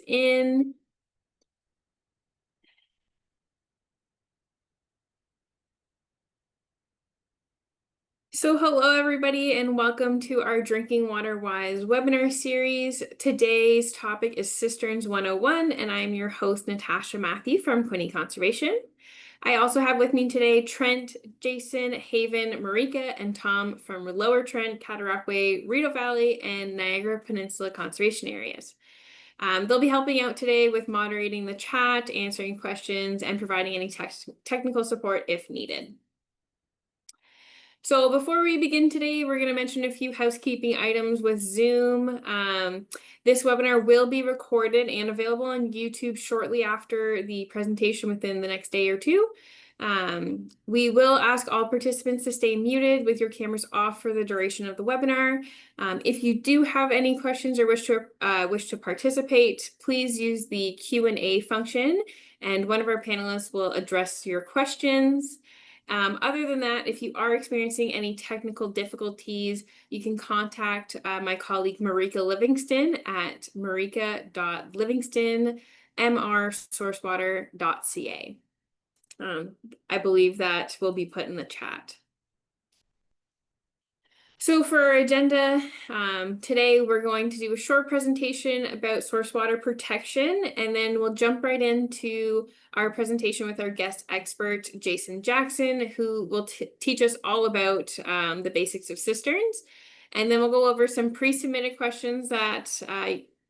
in. So hello everybody and welcome to our Drinking Water Wise webinar series. Today's topic is Cisterns 101 and I'm your host Natasha Matthew from Quinte Conservation. I also have with me today Trent, Jason, Haven, Marika, and Tom from Lower Trent, Cataraqui, Rideau Valley, and Niagara Peninsula Conservation Areas. They'll be helping out today with moderating the chat, answering questions, and providing any technical support if needed. So before we begin today, we're going to mention a few housekeeping items with Zoom. This webinar will be recorded and available on YouTube shortly after the presentation within the next day or two. We will ask all participants to stay muted with your cameras off for the duration of the webinar. If you do have any questions or wish to participate, please use the Q&A function and one of our panelists will address your questions. Other than that, if you are experiencing any technical difficulties, you can contact my colleague Marika Livingston at marika.livingston@mrsourcewater.ca. I believe that will be put in the chat. So for our agenda, today we're going to do a short presentation about source water protection, and then we'll jump right into our presentation with our guest expert, Jason Jackson, who will teach us all about the basics of cisterns. And then we'll go over some pre-submitted questions that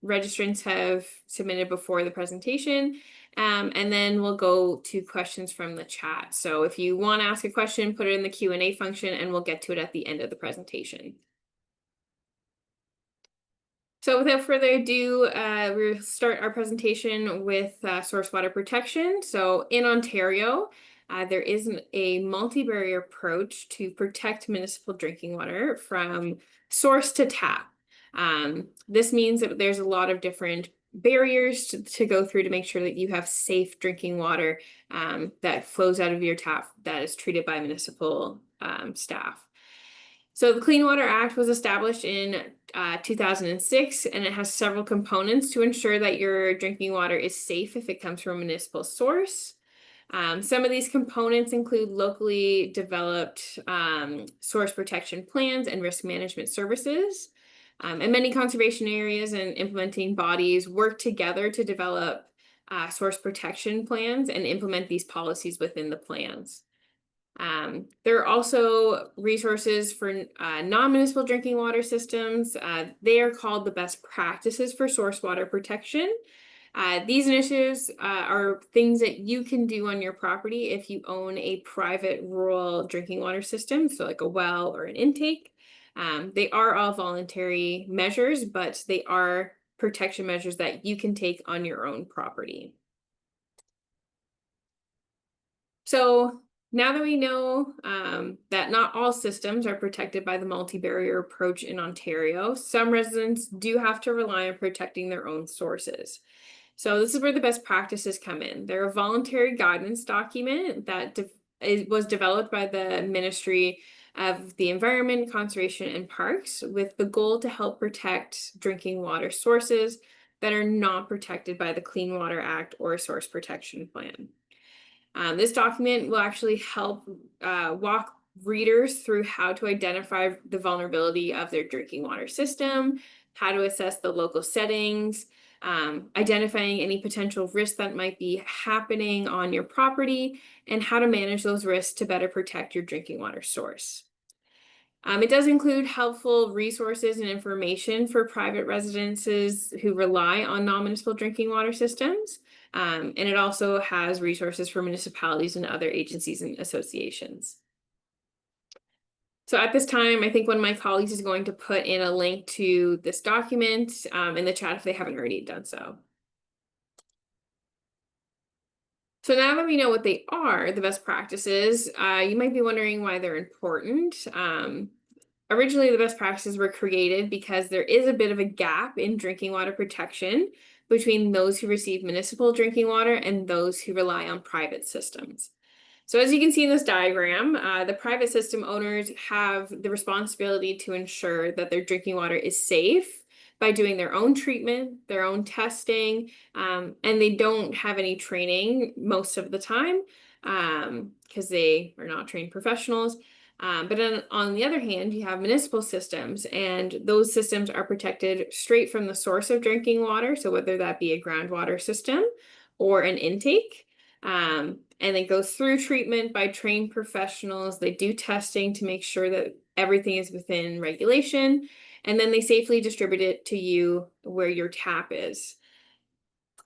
registrants have submitted before the presentation. And then we'll go to questions from the chat. So if you want to ask a question, put it in the Q&A function and we'll get to it at the end of the presentation. So without further ado, we'll start our presentation with source water protection. So in Ontario, there is a multi-barrier approach to protect municipal drinking water from source to tap. This means that there's a lot of different barriers to go through to make sure that you have safe drinking water that flows out of your tap that is treated by municipal staff. So the Clean Water Act was established in 2006, and it has several components to ensure that your drinking water is safe if it comes from a municipal source. Some of these components include locally developed source protection plans and risk management services. And many conservation areas and implementing bodies work together to develop source protection plans and implement these policies within the plans. There are also resources for non-municipal drinking water systems. They are called the best practices for source water protection. These initiatives are things that you can do on your property if you own a private rural drinking water system, so like a well or an intake. They are all voluntary measures, but they are protection measures that you can take on your own property. So now that we know that not all systems are protected by the multi-barrier approach in Ontario, some residents do have to rely on protecting their own sources. So this is where the best practices come in. They're a voluntary guidance document that was developed by the Ministry of the Environment, Conservation and Parks with the goal to help protect drinking water sources that are not protected by the Clean Water Act or a source protection plan. This document will actually help walk readers through how to identify the vulnerability of their drinking water system, how to assess the local settings, identifying any potential risks that might be happening on your property, and how to manage those risks to better protect your drinking water source. It does include helpful resources and information for private residences who rely on non-municipal drinking water systems. And it also has resources for municipalities and other agencies and associations. So at this time, I think one of my colleagues is going to put in a link to this document in the chat if they haven't already done so. So now that we know what they are, the best practices, you might be wondering why they're important. Originally, the best practices were created because there is a bit of a gap in drinking water protection between those who receive municipal drinking water and those who rely on private systems. So as you can see in this diagram, the private system owners have the responsibility to ensure that their drinking water is safe by doing their own treatment, their own testing, and they don't have any training most of the time because they are not trained professionals. But then on the other hand, you have municipal systems, and those systems are protected straight from the source of drinking water. So whether that be a groundwater system or an intake, and it goes through treatment by trained professionals. They do testing to make sure that everything is within regulation, and then they safely distribute it to you where your tap is.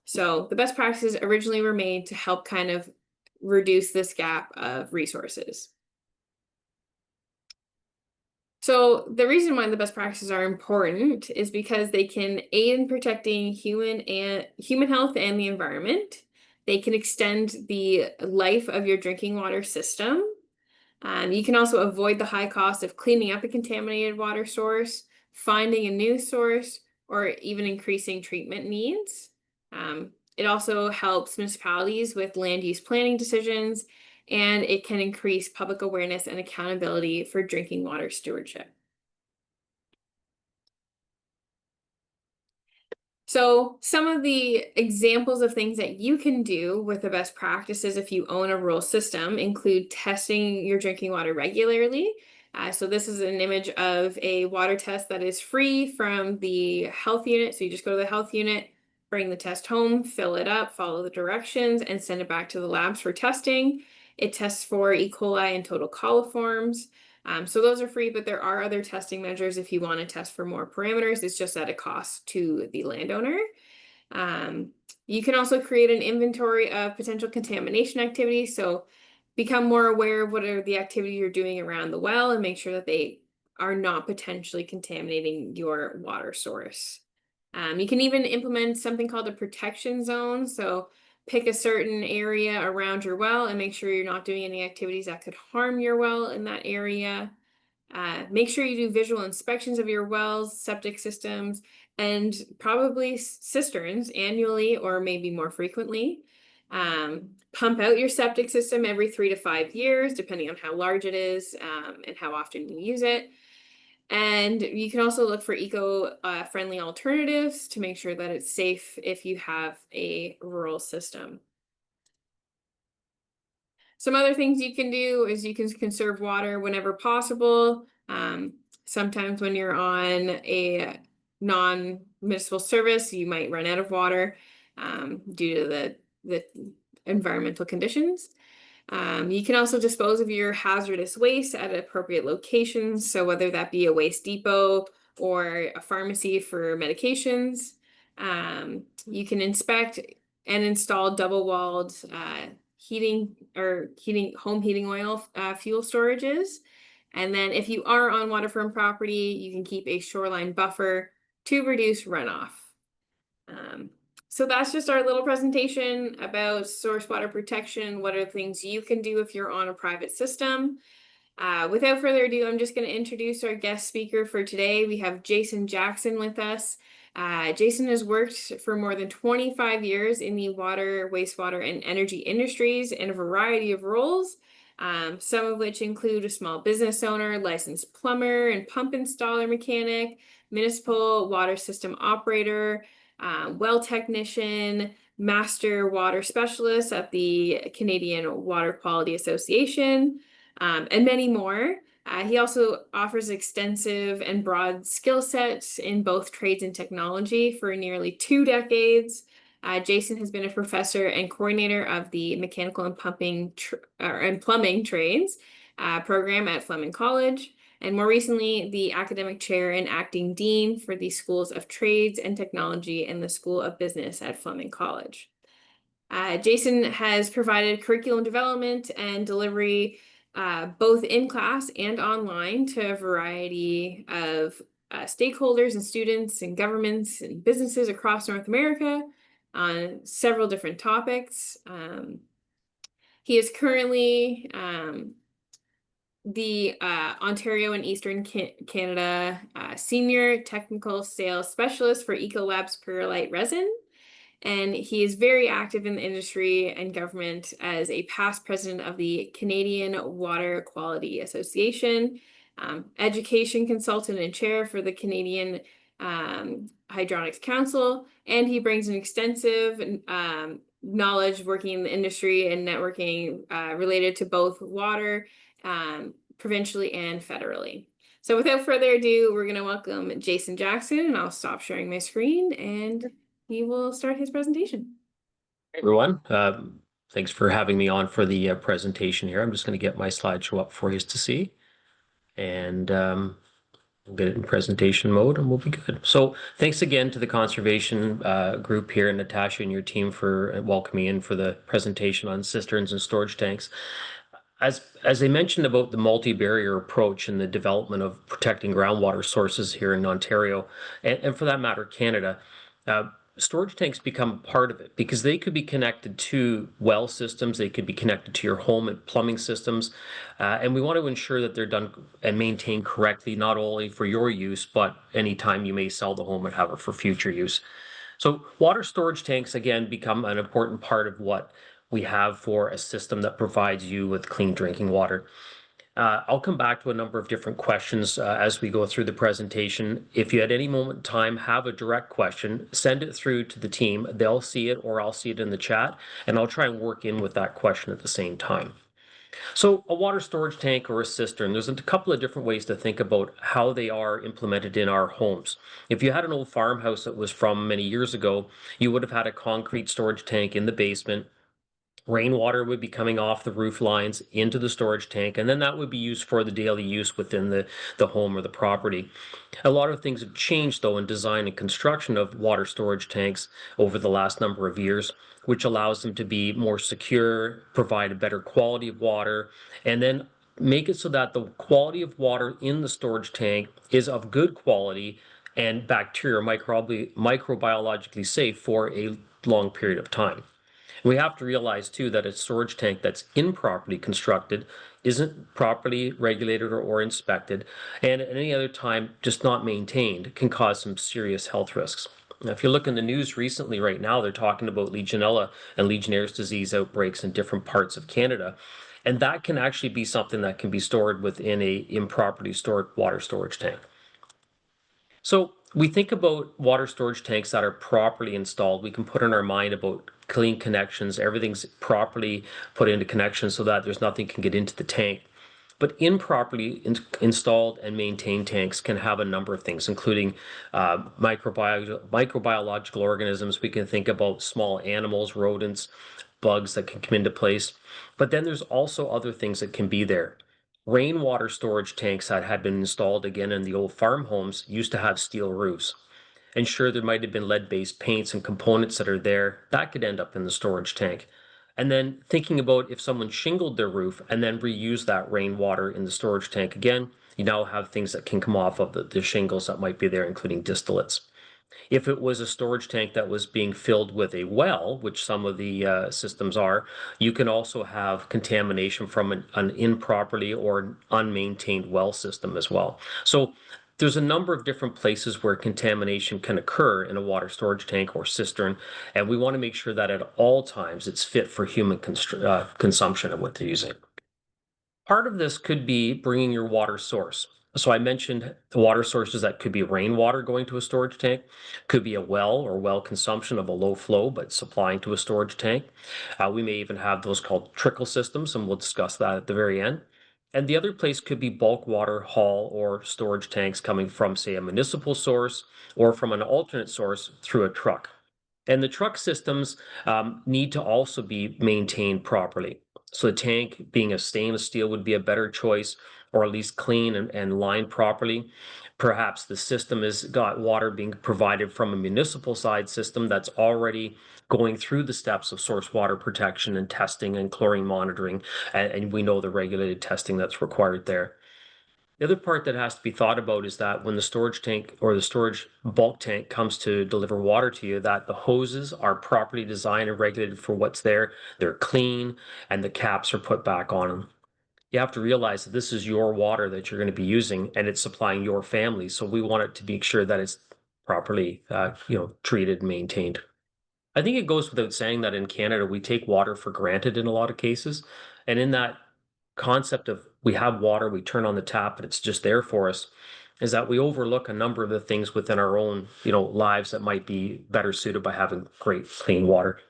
So the best practices originally were made to help kind of reduce this gap of resources. So the reason why the best practices are important is because they can aid in protecting human health and the environment. They can extend the life of your drinking water system. You can also avoid the high cost of cleaning up a contaminated water source, finding a new source, or even increasing treatment needs. It also helps municipalities with land use planning decisions, and it can increase public awareness and accountability for drinking water stewardship. So some of the examples of things that you can do with the best practices if you own a rural system include testing your drinking water regularly. So this is an image of a water test that is free from the health unit. So you just go to the health unit, bring the test home, fill it up, follow the directions, and send it back to the labs for testing. It tests for E. coli and total coliforms. So those are free, but there are other testing measures if you want to test for more parameters. It's just at a cost to the landowner. You can also create an inventory of potential contamination activities. So become more aware of what are the activities you're doing around the well and make sure that they are not potentially contaminating your water source. You can even implement something called a protection zone. So pick a certain area around your well and make sure you're not doing any activities that could harm your well in that area. Make sure you do visual inspections of your wells, septic systems, and probably cisterns annually or maybe more frequently. Pump out your septic system every 3 to 5 years, depending on how large it is and how often you use it. And you can also look for eco-friendly alternatives to make sure that it's safe if you have a rural system. Some other things you can do is you can conserve water whenever possible. Sometimes when you're on a non-municipal service, you might run out of water due to the environmental conditions. You can also dispose of your hazardous waste at appropriate locations. So whether that be a waste depot or a pharmacy for medications, you can inspect and install double-walled home heating oil fuel storages. And then if you are on waterfront property, you can keep a shoreline buffer to reduce runoff. So that's just our little presentation about source water protection. What are the things you can do if you're on a private system? Without further ado, I'm just going to introduce our guest speaker for today. We have Jason Jackson with us. Jason has worked for more than 25 years in the water, wastewater, and energy industries in a variety of roles, some of which include a small business owner, licensed plumber and pump installer mechanic, municipal water system operator, well technician, master water specialist at the Canadian Water Quality Association, and many more. He also offers extensive and broad skill sets in both trades and technology for nearly 2 decades. Jason has been a professor and coordinator of the mechanical and plumbing trades program at Fleming College, and more recently, the academic chair and acting dean for the Schools of Trades and Technology in the School of Business at Fleming College. Jason has provided curriculum development and delivery both in class and online to a variety of stakeholders and students and governments and businesses across North America on several different topics. He is currently the Ontario and Eastern Canada Senior Technical Sales Specialist for Ecolab's Perlite Resin. And he is very active in the industry and government as a past president of the Canadian Water Quality Association, education consultant and chair for the Canadian hydronics council, and he brings an extensive knowledge working in the industry and networking related to both water, provincially and federally. So without further ado, we're going to welcome Jason Jackson, and I'll stop sharing my screen and he will start his presentation. Hey everyone, thanks for having me on for the presentation here. I'm just going to get my slideshow up for you to see, and we'll get it in presentation mode and we'll be good. So thanks again to the conservation group here and Natasha and your team for welcoming in for the presentation on cisterns and storage tanks. As I mentioned about the multi-barrier approach and the development of protecting groundwater sources here in Ontario, and for that matter, Canada, storage tanks become part of it because they could be connected to well systems, they could be connected to your home and plumbing systems, and we want to ensure that they're done and maintained correctly, not only for your use, but anytime you may sell the home and have it for future use. So water storage tanks, again, become an important part of what we have for a system that provides you with clean drinking water. I'll come back to a number of different questions as we go through the presentation. If you at any moment in time have a direct question, send it through to the team. They'll see it or I'll see it in the chat, and I'll try and work in with that question at the same time. So a water storage tank or a cistern, there's a couple of different ways to think about how they are implemented in our homes. If you had an old farmhouse that was from many years ago, you would have had a concrete storage tank in the basement. Rainwater would be coming off the roof lines into the storage tank, and then that would be used for the daily use within the home or the property. A lot of things have changed, though, in design and construction of water storage tanks over the last number of years, which allows them to be more secure, provide a better quality of water, and then make it so that the quality of water in the storage tank is of good quality and bacteria microbiologically safe for a long period of time. We have to realize too that a storage tank that's improperly constructed isn't properly regulated or inspected, and at any other time just not maintained can cause some serious health risks. Now, if you look in the news recently right now, they're talking about Legionella and Legionnaire's disease outbreaks in different parts of Canada. And that can actually be something that can be stored within a improperly stored water storage tank. So we think about water storage tanks that are properly installed. We can put in our mind about clean connections. Everything's properly put into connection so that there's nothing can get into the tank. But improperly installed and maintained tanks can have a number of things, including microbiological organisms. We can think about small animals, rodents, bugs that can come into place. But then there's also other things that can be there. Rainwater storage tanks that had been installed again in the old farm homes used to have steel roofs. And sure, there might have been lead-based paints and components that are there. That could end up in the storage tank. And then thinking about if someone shingled their roof and then reused that rainwater in the storage tank again, you now have things that can come off of the shingles that might be there, including distillates. If it was a storage tank that was being filled with a well, which some of the systems are, you can also have contamination from an improperly or unmaintained well system as well. So there's a number of different places where contamination can occur in a water storage tank or cistern, and we want to make sure that at all times it's fit for human consumption of what they're using. Part of this could be bringing your water source. So I mentioned the water sources that could be rainwater going to a storage tank, could be a well or well consumption of a low flow, but supplying to a storage tank. We may even have those called trickle systems, and we'll discuss that at the very end. And the other place could be bulk water haul or storage tanks coming from, say, a municipal source or from an alternate source through a truck. And the truck systems need to also be maintained properly. So the tank being a stainless steel would be a better choice, or at least clean and lined properly. Perhaps the system has got water being provided from a municipal side system that's already going through the steps of source water protection and testing and chlorine monitoring, and we know the regulated testing that's required there. The other part that has to be thought about is that when the storage tank or the storage bulk tank comes to deliver water to you, that the hoses are properly designed and regulated for what's there. They're clean and the caps are put back on them. You have to realize that this is your water that you're going to be using and it's supplying your family. So we want it to be sure that it's properly, treated and maintained. I think it goes without saying that in Canada, we take water for granted in a lot of cases. And in that concept of we have water, we turn on the tap, and it's just there for us. is that we overlook a number of the things within our own, lives that might be better suited by having great clean water.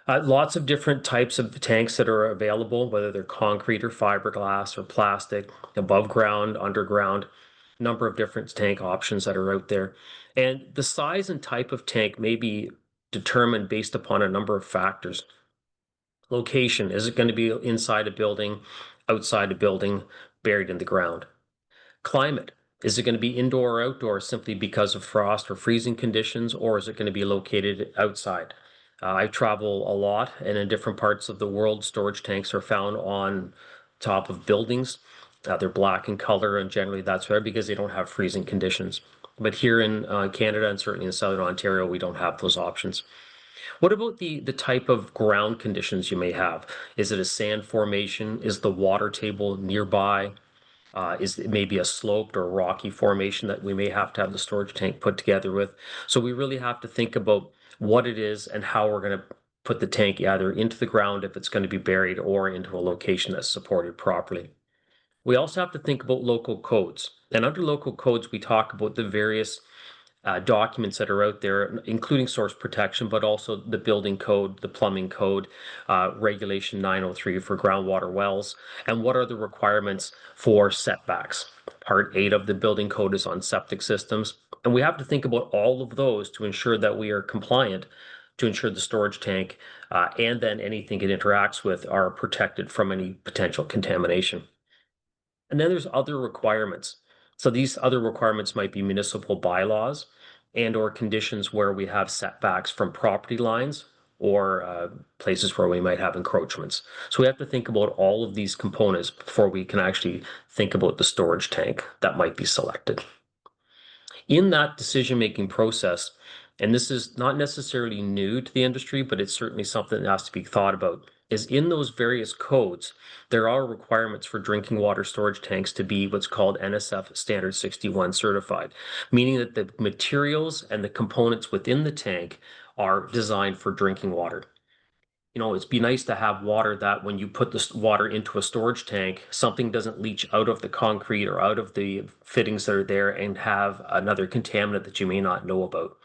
Lots of different types of tanks that are available, whether they're concrete or fiberglass or plastic, above ground, underground, number of different tank options that are out there. And the size and type of tank may be determined based upon a number of factors. Location, is it going to be inside a building, outside a building, buried in the ground? Climate, is it going to be indoor or outdoor simply because of frost or freezing conditions, or is it going to be located outside? I travel a lot, and in different parts of the world, storage tanks are found on top of buildings. They're black in color, and generally that's where because they don't have freezing conditions. But here in Canada and certainly in Southern Ontario, we don't have those options. What about the type of ground conditions you may have? Is it a sand formation? Is the water table nearby? Is it maybe a sloped or rocky formation that we may have to have the storage tank put together with? So we really have to think about what it is and how we're going to put the tank either into the ground if it's going to be buried or into a location that's supported properly. We also have to think about local codes. And under local codes, we talk about the various documents that are out there, including source protection, but also the building code, the plumbing code, regulation 903 for groundwater wells, and what are the requirements for setbacks. Part 8 of the building code is on septic systems. And we have to think about all of those to ensure that we are compliant, to ensure the storage tank and then anything it interacts with are protected from any potential contamination. And then there's other requirements. So these other requirements might be municipal bylaws and or conditions where we have setbacks from property lines or places where we might have encroachments. So we have to think about all of these components before we can actually think about the storage tank that might be selected. In that decision-making process, and this is not necessarily new to the industry, but it's certainly something that has to be thought about, is in those various codes, there are requirements for drinking water storage tanks to be what's called NSF Standard 61 certified, meaning that the materials and the components within the tank are designed for drinking water. It'd be nice to have water that when you put this water into a storage tank, something doesn't leach out of the concrete or out of the fittings that are there and have another contaminant that you may not know about.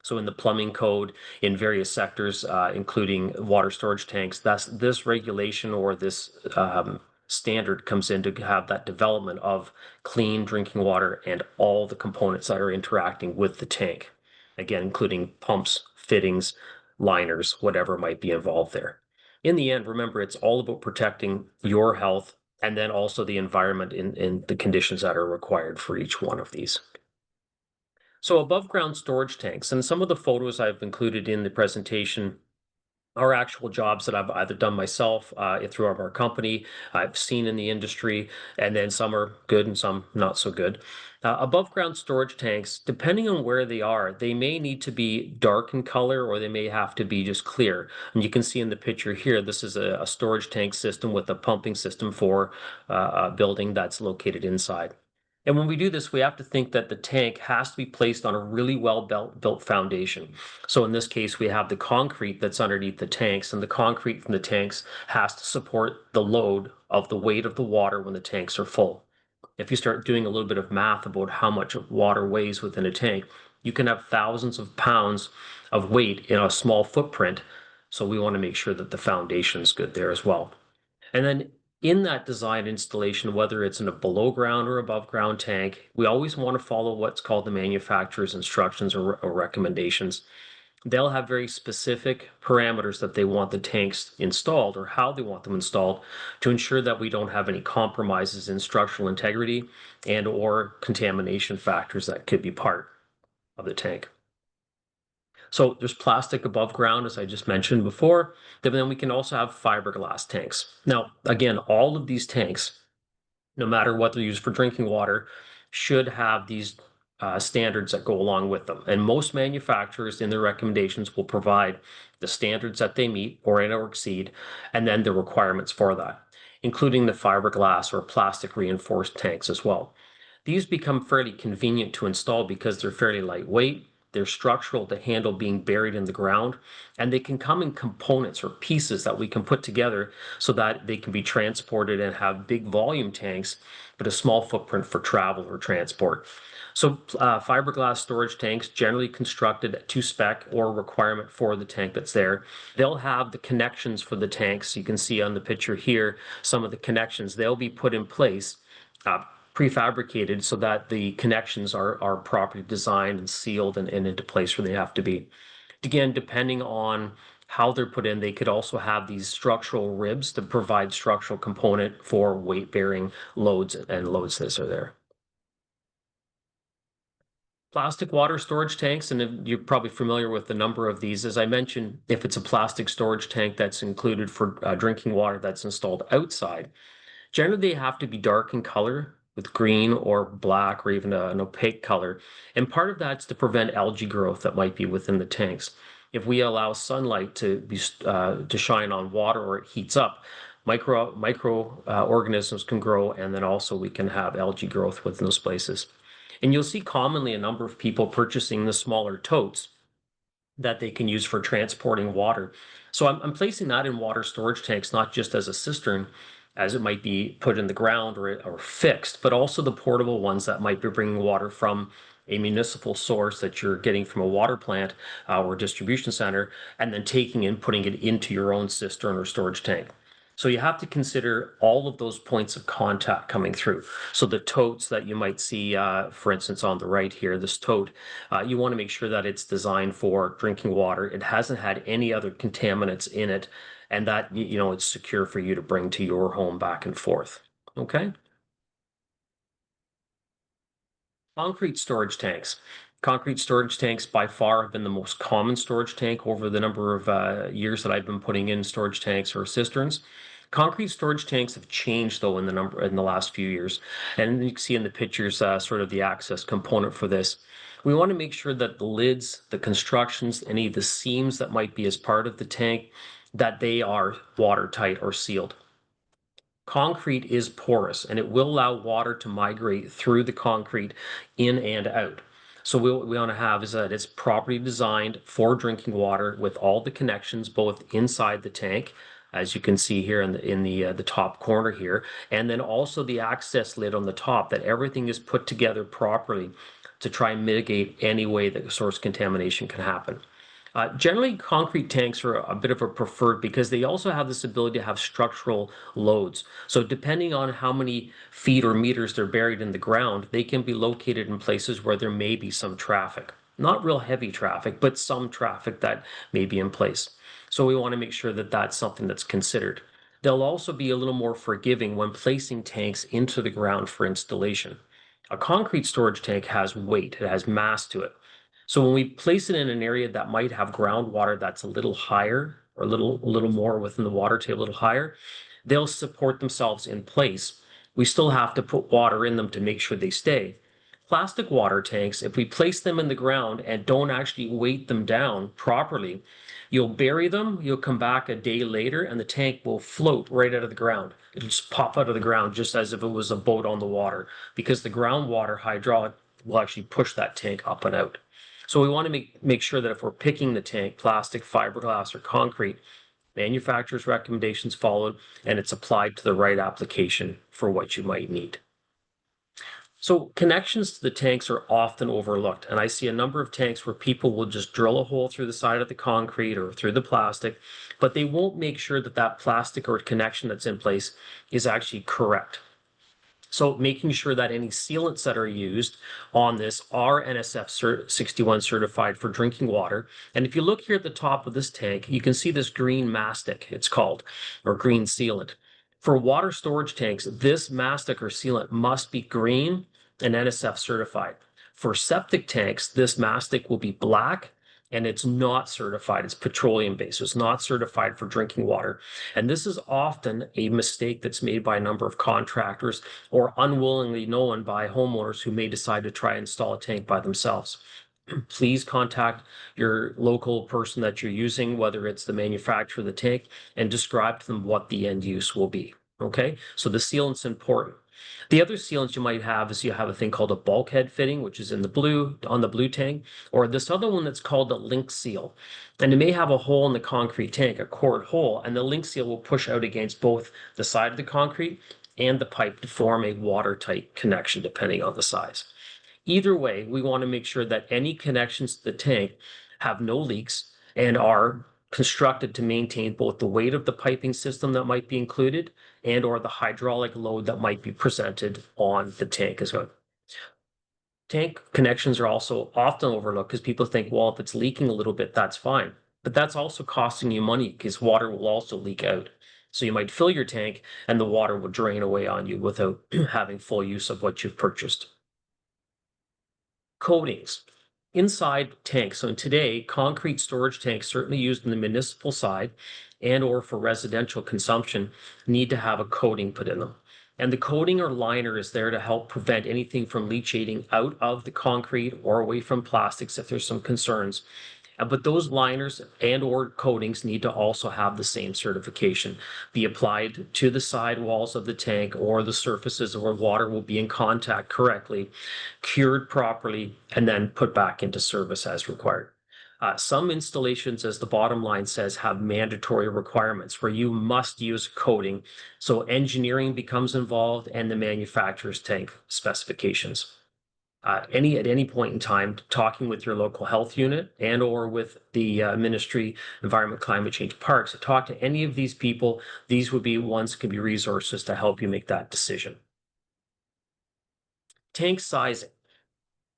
So in the plumbing code, in various sectors, including water storage tanks, this regulation or this standard comes in to have that development of clean drinking water and all the components that are interacting with the tank. Again, including pumps, fittings, liners, whatever might be involved there. In the end, remember, it's all about protecting your health and then also the environment in the conditions that are required for each one of these. So above ground storage tanks, and some of the photos I've included in the presentation are actual jobs that I've either done myself through our company, I've seen in the industry, and then some are good and some not so good. Above ground storage tanks, depending on where they are, they may need to be dark in color or they may have to be just clear. And you can see in the picture here, this is a storage tank system with a pumping system for a building that's located inside. And when we do this, we have to think that the tank has to be placed on a really well built foundation. So in this case, we have the concrete that's underneath the tanks, and the concrete from the tanks has to support the load of the weight of the water when the tanks are full. If you start doing a little bit of math about how much water weighs within a tank, you can have thousands of pounds of weight in a small footprint. So we want to make sure that the foundation is good there as well. And then in that design installation, whether it's in a below ground or above ground tank, we always want to follow what's called the manufacturer's instructions or recommendations. They'll have very specific parameters that they want the tanks installed or how they want them installed to ensure that we don't have any compromises in structural integrity and or contamination factors that could be part of the tank. So there's plastic above ground, as I just mentioned before. Then we can also have fiberglass tanks. Now, again, all of these tanks, no matter what they're used for drinking water, should have these standards that go along with them. And most manufacturers in their recommendations will provide the standards that they meet or exceed, and then the requirements for that, including the fiberglass or plastic reinforced tanks as well. These become fairly convenient to install because they're fairly lightweight. They're structural to handle being buried in the ground, and they can come in components or pieces that we can put together so that they can be transported and have big volume tanks, but a small footprint for travel or transport. So fiberglass storage tanks, generally constructed to spec or requirement for the tank that's there. They'll have the connections for the tanks. You can see on the picture here some of the connections. They'll be put in place, uh, prefabricated, so that the connections are properly designed and sealed and into place where they have to be. Again, depending on how they're put in, they could also have these structural ribs to provide structural component for weight bearing loads and loads that are there. Plastic water storage tanks, and you're probably familiar with the number of these. As I mentioned, if it's a plastic storage tank that's included for drinking water that's installed outside, generally they have to be dark in color with green or black or even an opaque color. And part of that's to prevent algae growth that might be within the tanks. If we allow sunlight to shine on water or it heats up, micro organisms can grow, and then also we can have algae growth within those places. And you'll see commonly a number of people purchasing the smaller totes that they can use for transporting water. So I'm placing that in water storage tanks, not just as a cistern, as it might be put in the ground or fixed, but also the portable ones that might be bringing water from a municipal source that you're getting from a water plant or distribution center, and then taking and putting it into your own cistern or storage tank. So you have to consider all of those points of contact coming through. So the totes that you might see, for instance, on the right here, this tote, you want to make sure that it's designed for drinking water. It hasn't had any other contaminants in it, and that, it's secure for you to bring to your home back and forth. Okay. Concrete storage tanks. Concrete storage tanks by far have been the most common storage tank over the number of years that I've been putting in storage tanks or cisterns. Concrete storage tanks have changed though in the last few years, and you can see in the pictures sort of the access component for this. We want to make sure that the lids, the constructions, any of the seams that might be as part of the tank, that they are watertight or sealed. Concrete is porous and it will allow water to migrate through the concrete in and out. So what we want to have is that it's properly designed for drinking water with all the connections both inside the tank, as you can see here in the top corner here, and then also the access lid on the top, that everything is put together properly to try and mitigate any way that source contamination can happen. Generally, concrete tanks are a bit of a preferred because they also have this ability to have structural loads. So depending on how many feet or meters they're buried in the ground, they can be located in places where there may be some traffic. Not real heavy traffic, but some traffic that may be in place. So we want to make sure that that's something that's considered. They'll also be a little more forgiving when placing tanks into the ground for installation. A concrete storage tank has weight, it has mass to it. So when we place it in an area that might have groundwater that's a little higher or a little more within the water table, a little higher, they'll support themselves in place. We still have to put water in them to make sure they stay. Plastic water tanks, if we place them in the ground and don't actually weight them down properly, you'll bury them, you'll come back a day later, and the tank will float right out of the ground. It'll just pop out of the ground just as if it was a boat on the water, because the groundwater hydraulic will actually push that tank up and out. So we want to make sure that if we're picking the tank, plastic, fiberglass, or concrete, manufacturer's recommendations followed, and it's applied to the right application for what you might need. So connections to the tanks are often overlooked, and I see a number of tanks where people will just drill a hole through the side of the concrete or through the plastic, but they won't make sure that that plastic or connection that's in place is actually correct. So making sure that any sealants that are used on this are NSF 61 certified for drinking water. And if you look here at the top of this tank, you can see this green mastic, it's called, or green sealant. For water storage tanks, this mastic or sealant must be green and NSF certified. For septic tanks, this mastic will be black and it's not certified. It's petroleum based, so it's not certified for drinking water. And this is often a mistake that's made by a number of contractors or unwillingly known by homeowners who may decide to try and install a tank by themselves. Please contact your local person that you're using, whether it's the manufacturer of the tank, and describe to them what the end use will be. Okay, so the sealant's important. The other sealants you might have is you have a thing called a bulkhead fitting, which is in the blue on the blue tank, or this other one that's called the link seal. And it may have a hole in the concrete tank, a cord hole, and the link seal will push out against both the side of the concrete and the pipe to form a watertight connection, depending on the size. Either way, we want to make sure that any connections to the tank have no leaks and are constructed to maintain both the weight of the piping system that might be included and or the hydraulic load that might be presented on the tank as well. Tank connections are also often overlooked because people think, well, if it's leaking a little bit, that's fine. But that's also costing you money because water will also leak out. So you might fill your tank and the water will drain away on you without having full use of what you've purchased. Coatings inside tanks. So today, concrete storage tanks, certainly used in the municipal side and or for residential consumption, need to have a coating put in them. And the coating or liner is there to help prevent anything from leachating out of the concrete or away from plastics if there's some concerns. But those liners and or coatings need to also have the same certification, be applied to the side walls of the tank or the surfaces where water will be in contact correctly, cured properly, and then put back into service as required. Some installations, as the bottom line says, have mandatory requirements where you must use coating. So engineering becomes involved and the manufacturer's tank specifications. At any point in time, talking with your local health unit and or with the Ministry Environment, Climate Change, Parks, to talk to any of these people. These would be ones that can be resources to help you make that decision. Tank sizing.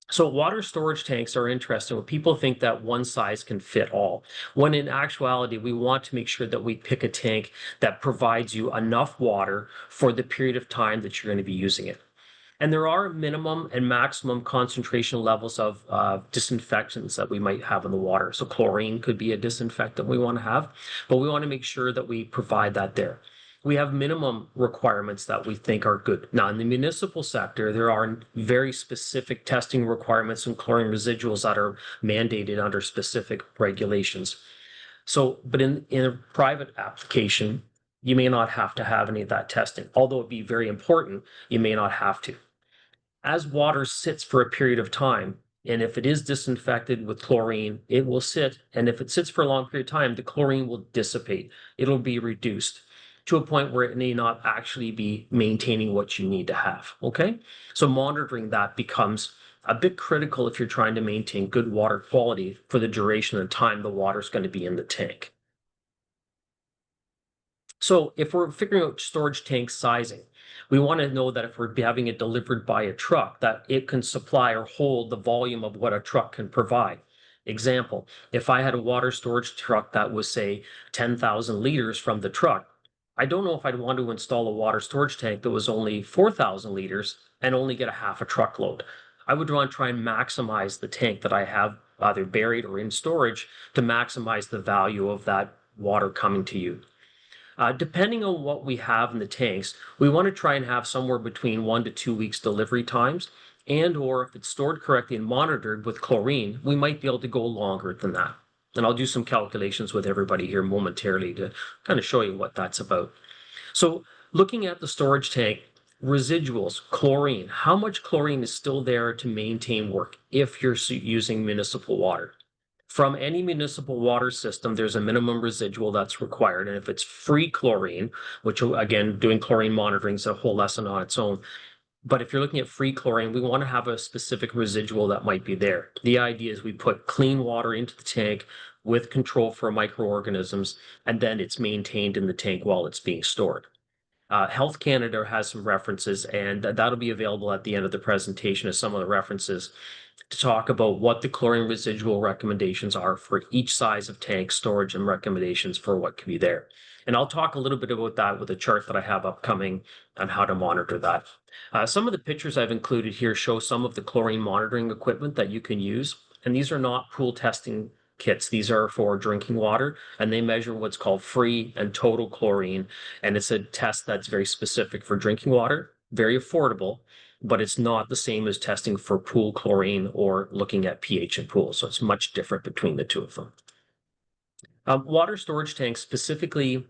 So water storage tanks are interesting when people think that one size can fit all, when in actuality, we want to make sure that we pick a tank that provides you enough water for the period of time that you're going to be using it. And there are minimum and maximum concentration levels of disinfectants that we might have in the water. So chlorine could be a disinfectant we want to have, but we want to make sure that we provide that there. We have minimum requirements that we think are good. Now, in the municipal sector, there are very specific testing requirements and chlorine residuals that are mandated under specific regulations. So, but in a private application, you may not have to have any of that testing. Although it'd be very important, you may not have to. As water sits for a period of time, and if it is disinfected with chlorine, it will sit. And if it sits for a long period of time, the chlorine will dissipate. It'll be reduced to a point where it may not actually be maintaining what you need to have. Okay. So monitoring that becomes a bit critical if you're trying to maintain good water quality for the duration of time the water is going to be in the tank. So if we're figuring out storage tank sizing, we want to know that if we're having it delivered by a truck, that it can supply or hold the volume of what a truck can provide. Example, if I had a water storage truck that was, say, 10,000 liters from the truck, I don't know if I'd want to install a water storage tank that was only 4,000 liters and only get a half a truckload. I would want to try and maximize the tank that I have either buried or in storage to maximize the value of that water coming to you. Depending on what we have in the tanks, we want to try and have somewhere between 1 to 2 weeks delivery times, and or if it's stored correctly and monitored with chlorine, we might be able to go longer than that. And I'll do some calculations with everybody here momentarily to kind of show you what that's about. So looking at the storage tank, residuals, chlorine, how much chlorine is still there to maintain work if you're using municipal water? From any municipal water system, there's a minimum residual that's required. And if it's free chlorine, which again, doing chlorine monitoring is a whole lesson on its own. But if you're looking at free chlorine, we want to have a specific residual that might be there. The idea is we put clean water into the tank with control for microorganisms, and then it's maintained in the tank while it's being stored. Health Canada has some references, and that'll be available at the end of the presentation as some of the references to talk about what the chlorine residual recommendations are for each size of tank storage and recommendations for what can be there. And I'll talk a little bit about that with a chart that I have upcoming on how to monitor that. Some of the pictures I've included here show some of the chlorine monitoring equipment that you can use. And these are not pool testing kits. These are for drinking water, and they measure what's called free and total chlorine. And it's a test that's very specific for drinking water, very affordable, but it's not the same as testing for pool chlorine or looking at pH in pools. So it's much different between the two of them. Water storage tanks, specifically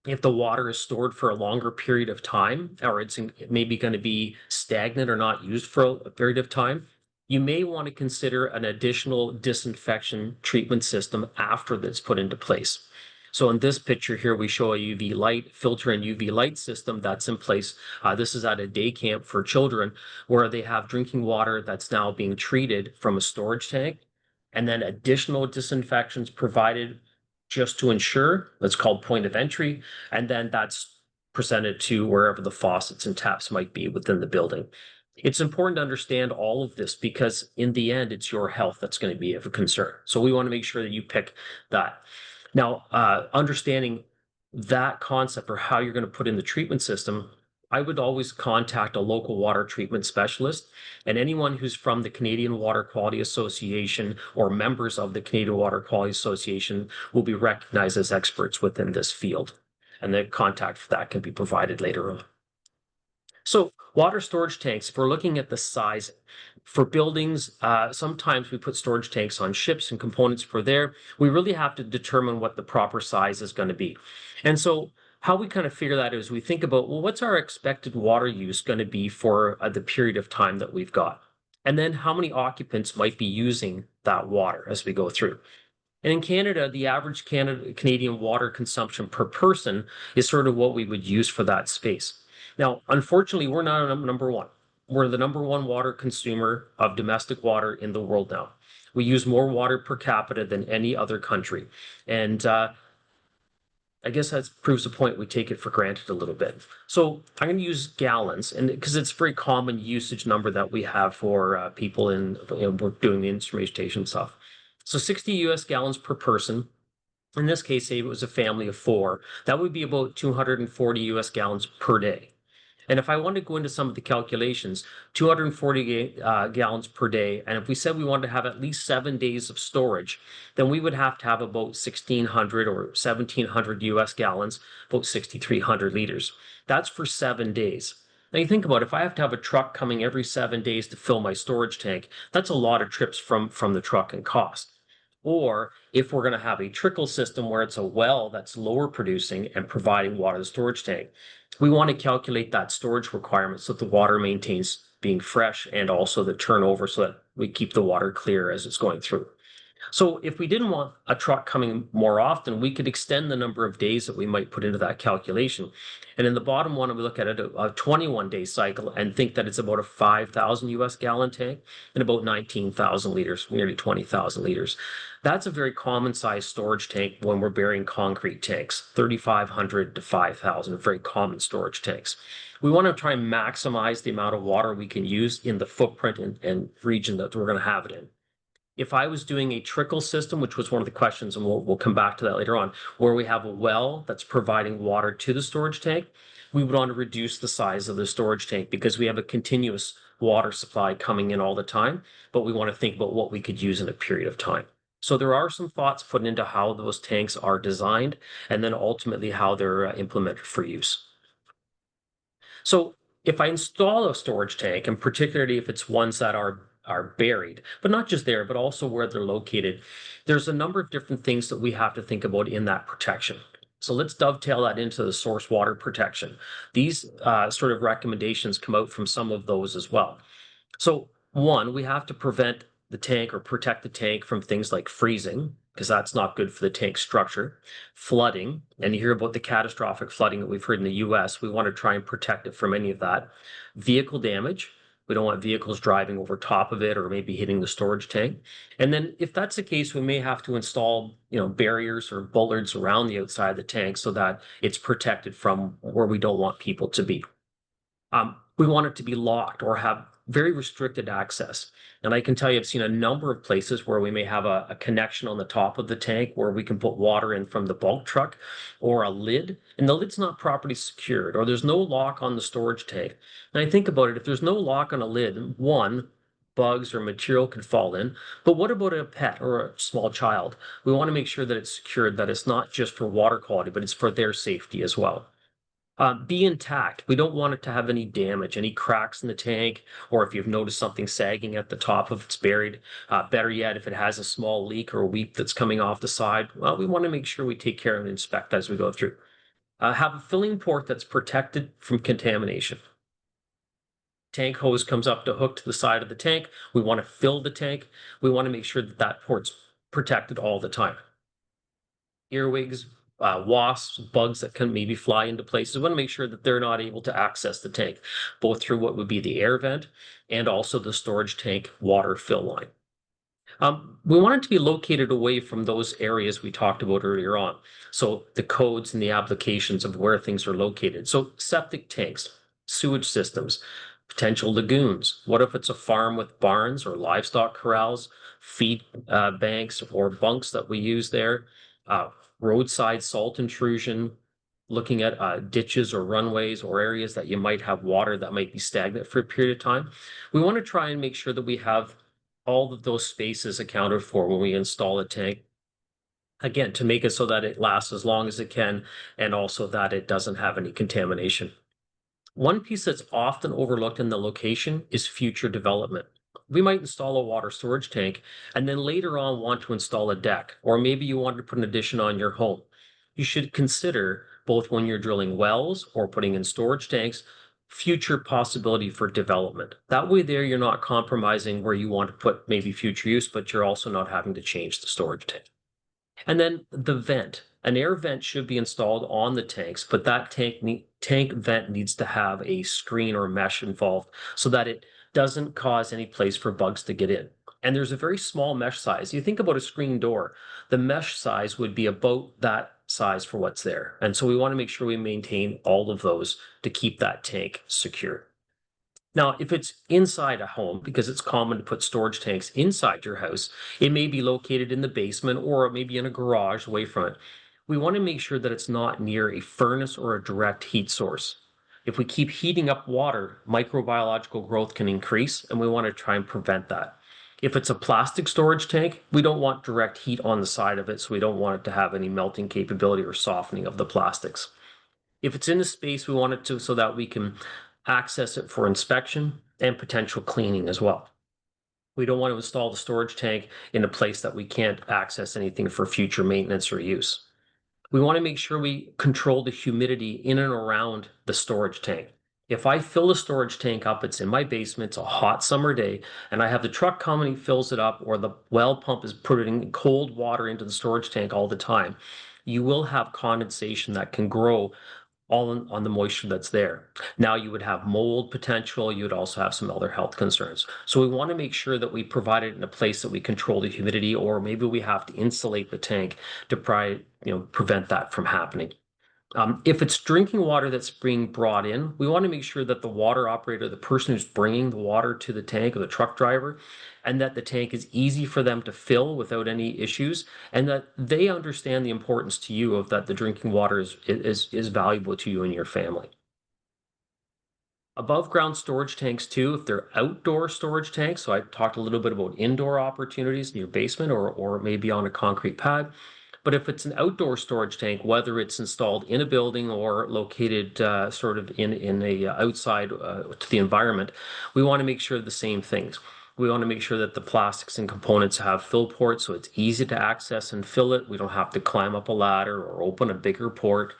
if the water is stored for a longer period of time, or maybe going to be stagnant or not used for a period of time, you may want to consider an additional disinfection treatment system after that's put into place. So in this picture here, we show a UV light filter and UV light system that's in place. This is at a day camp for children where they have drinking water that's now being treated from a storage tank, and then additional disinfections provided just to ensure. That's called point of entry, and then that's presented to wherever the faucets and taps might be within the building. It's important to understand all of this because in the end, it's your health that's going to be of a concern. So we want to make sure that you pick that. Now, understanding that concept or how you're going to put in the treatment system, I would always contact a local water treatment specialist, and anyone who's from the Canadian Water Quality Association or members of the Canadian Water Quality Association will be recognized as experts within this field. And the contact for that can be provided later on. So water storage tanks, if we're looking at the size for buildings, sometimes we put storage tanks on ships and components for there. We really have to determine what the proper size is going to be. And so how we kind of figure that is we think about, well, what's our expected water use going to be for the period of time that we've got? And then how many occupants might be using that water as we go through? And in Canada, the average Canadian water consumption per person is sort of what we would use for that space. Now, unfortunately, we're not number one. We're the number one water consumer of domestic water in the world now. We use more water per capita than any other country. And I guess that proves the point. We take it for granted a little bit. So I'm going to use gallons, and because it's a very common usage number that we have for people we're doing the instrumentation stuff. So 60 US gallons per person. In this case, say it was a family of four, that would be about 240 US gallons per day. And if I want to go into some of the calculations, 240 gallons per day, and if we said we wanted to have at least 7 days of storage, then we would have to have about 1,600 or 1,700 US gallons, about 6,300 liters. That's for 7 days. Now you think about it, if I have to have a truck coming every 7 days to fill my storage tank, that's a lot of trips from the truck and cost. Or if we're going to have a trickle system where it's a well that's lower producing and providing water to the storage tank, we want to calculate that storage requirement so that the water maintains being fresh and also the turnover so that we keep the water clear as it's going through. So if we didn't want a truck coming more often, we could extend the number of days that we might put into that calculation. And in the bottom one, we look at it, a 21-day cycle, and think that it's about a 5,000 US gallon tank and about 19,000 liters, nearly 20,000 liters. That's a very common size storage tank when we're burying concrete tanks, 3,500 to 5,000, very common storage tanks. We want to try and maximize the amount of water we can use in the footprint and region that we're going to have it in. If I was doing a trickle system, which was one of the questions, and we'll come back to that later on, where we have a well that's providing water to the storage tank, we would want to reduce the size of the storage tank because we have a continuous water supply coming in all the time, but we want to think about what we could use in a period of time. So there are some thoughts put into how those tanks are designed and then ultimately how they're implemented for use. So if I install a storage tank, and particularly if it's ones that are buried, but not just there, but also where they're located, there's a number of different things that we have to think about in that protection. So let's dovetail that into the source water protection. These sort of recommendations come out from some of those as well. So one, we have to prevent the tank or protect the tank from things like freezing, because that's not good for the tank structure, flooding, and you hear about the catastrophic flooding that we've heard in the US. We want to try and protect it from any of that. Vehicle damage. We don't want vehicles driving over top of it or maybe hitting the storage tank. And then if that's the case, we may have to install, barriers or bollards around the outside of the tank so that it's protected from where we don't want people to be. We want it to be locked or have very restricted access. And I can tell you, I've seen a number of places where we may have a connection on the top of the tank where we can put water in from the bulk truck or a lid, and the lid's not properly secured, or there's no lock on the storage tank. And I think about it, if there's no lock on a lid, one, bugs or material could fall in. But what about a pet or a small child? We want to make sure that it's secured, that it's not just for water quality, but it's for their safety as well. Be intact. We don't want it to have any damage, any cracks in the tank, or if you've noticed something sagging at the top of it's buried. Better yet, if it has a small leak or a weep that's coming off the side, well, we want to make sure we take care and inspect as we go through. Have a filling port that's protected from contamination. Tank hose comes up to hook to the side of the tank. We want to fill the tank. We want to make sure that that port's protected all the time. Earwigs, wasps, bugs that can maybe fly into places. We want to make sure that they're not able to access the tank, both through what would be the air vent and also the storage tank water fill line. We want it to be located away from those areas we talked about earlier on. So the codes and the applications of where things are located. So septic tanks, sewage systems, potential lagoons. What if it's a farm with barns or livestock corrals, feed banks or bunks that we use there, roadside salt intrusion, looking at ditches or runways or areas that you might have water that might be stagnant for a period of time. We want to try and make sure that we have all of those spaces accounted for when we install a tank. Again, to make it so that it lasts as long as it can and also that it doesn't have any contamination. One piece that's often overlooked in the location is future development. We might install a water storage tank and then later on want to install a deck, or maybe you want to put an addition on your home. You should consider both when you're drilling wells or putting in storage tanks, future possibility for development. That way there you're not compromising where you want to put maybe future use, but you're also not having to change the storage tank. And then the vent. An air vent should be installed on the tanks, but that tank vent needs to have a screen or mesh involved so that it doesn't cause any place for bugs to get in. And there's a very small mesh size. You think about a screen door, the mesh size would be about that size for what's there. And so we want to make sure we maintain all of those to keep that tank secure. Now, if it's inside a home, because it's common to put storage tanks inside your house, it may be located in the basement or it may be in a garage away from it. We want to make sure that it's not near a furnace or a direct heat source. If we keep heating up water, microbiological growth can increase, and we want to try and prevent that. If it's a plastic storage tank, we don't want direct heat on the side of it, so we don't want it to have any melting capability or softening of the plastics. If it's in a space, we want it to so that we can access it for inspection and potential cleaning as well. We don't want to install the storage tank in a place that we can't access anything for future maintenance or use. We want to make sure we control the humidity in and around the storage tank. If I fill the storage tank up, it's in my basement, it's a hot summer day, and I have the truck come and he fills it up, or the well pump is putting cold water into the storage tank all the time, you will have condensation that can grow all on the moisture that's there. Now you would have mold potential. You would also have some other health concerns. So we want to make sure that we provide it in a place that we control the humidity, or maybe we have to insulate the tank to prevent that from happening. If it's drinking water that's being brought in, we want to make sure that the water operator, the person who's bringing the water to the tank, or the truck driver, and that the tank is easy for them to fill without any issues, and that they understand the importance to you of that the drinking water is valuable to you and your family. Above ground storage tanks too, if they're outdoor storage tanks, so I talked a little bit about indoor opportunities in your basement or maybe on a concrete pad. But if it's an outdoor storage tank, whether it's installed in a building or located sort of in a outside to the environment, we want to make sure the same things. We want to make sure that the plastics and components have fill ports so it's easy to access and fill it. We don't have to climb up a ladder or open a bigger port.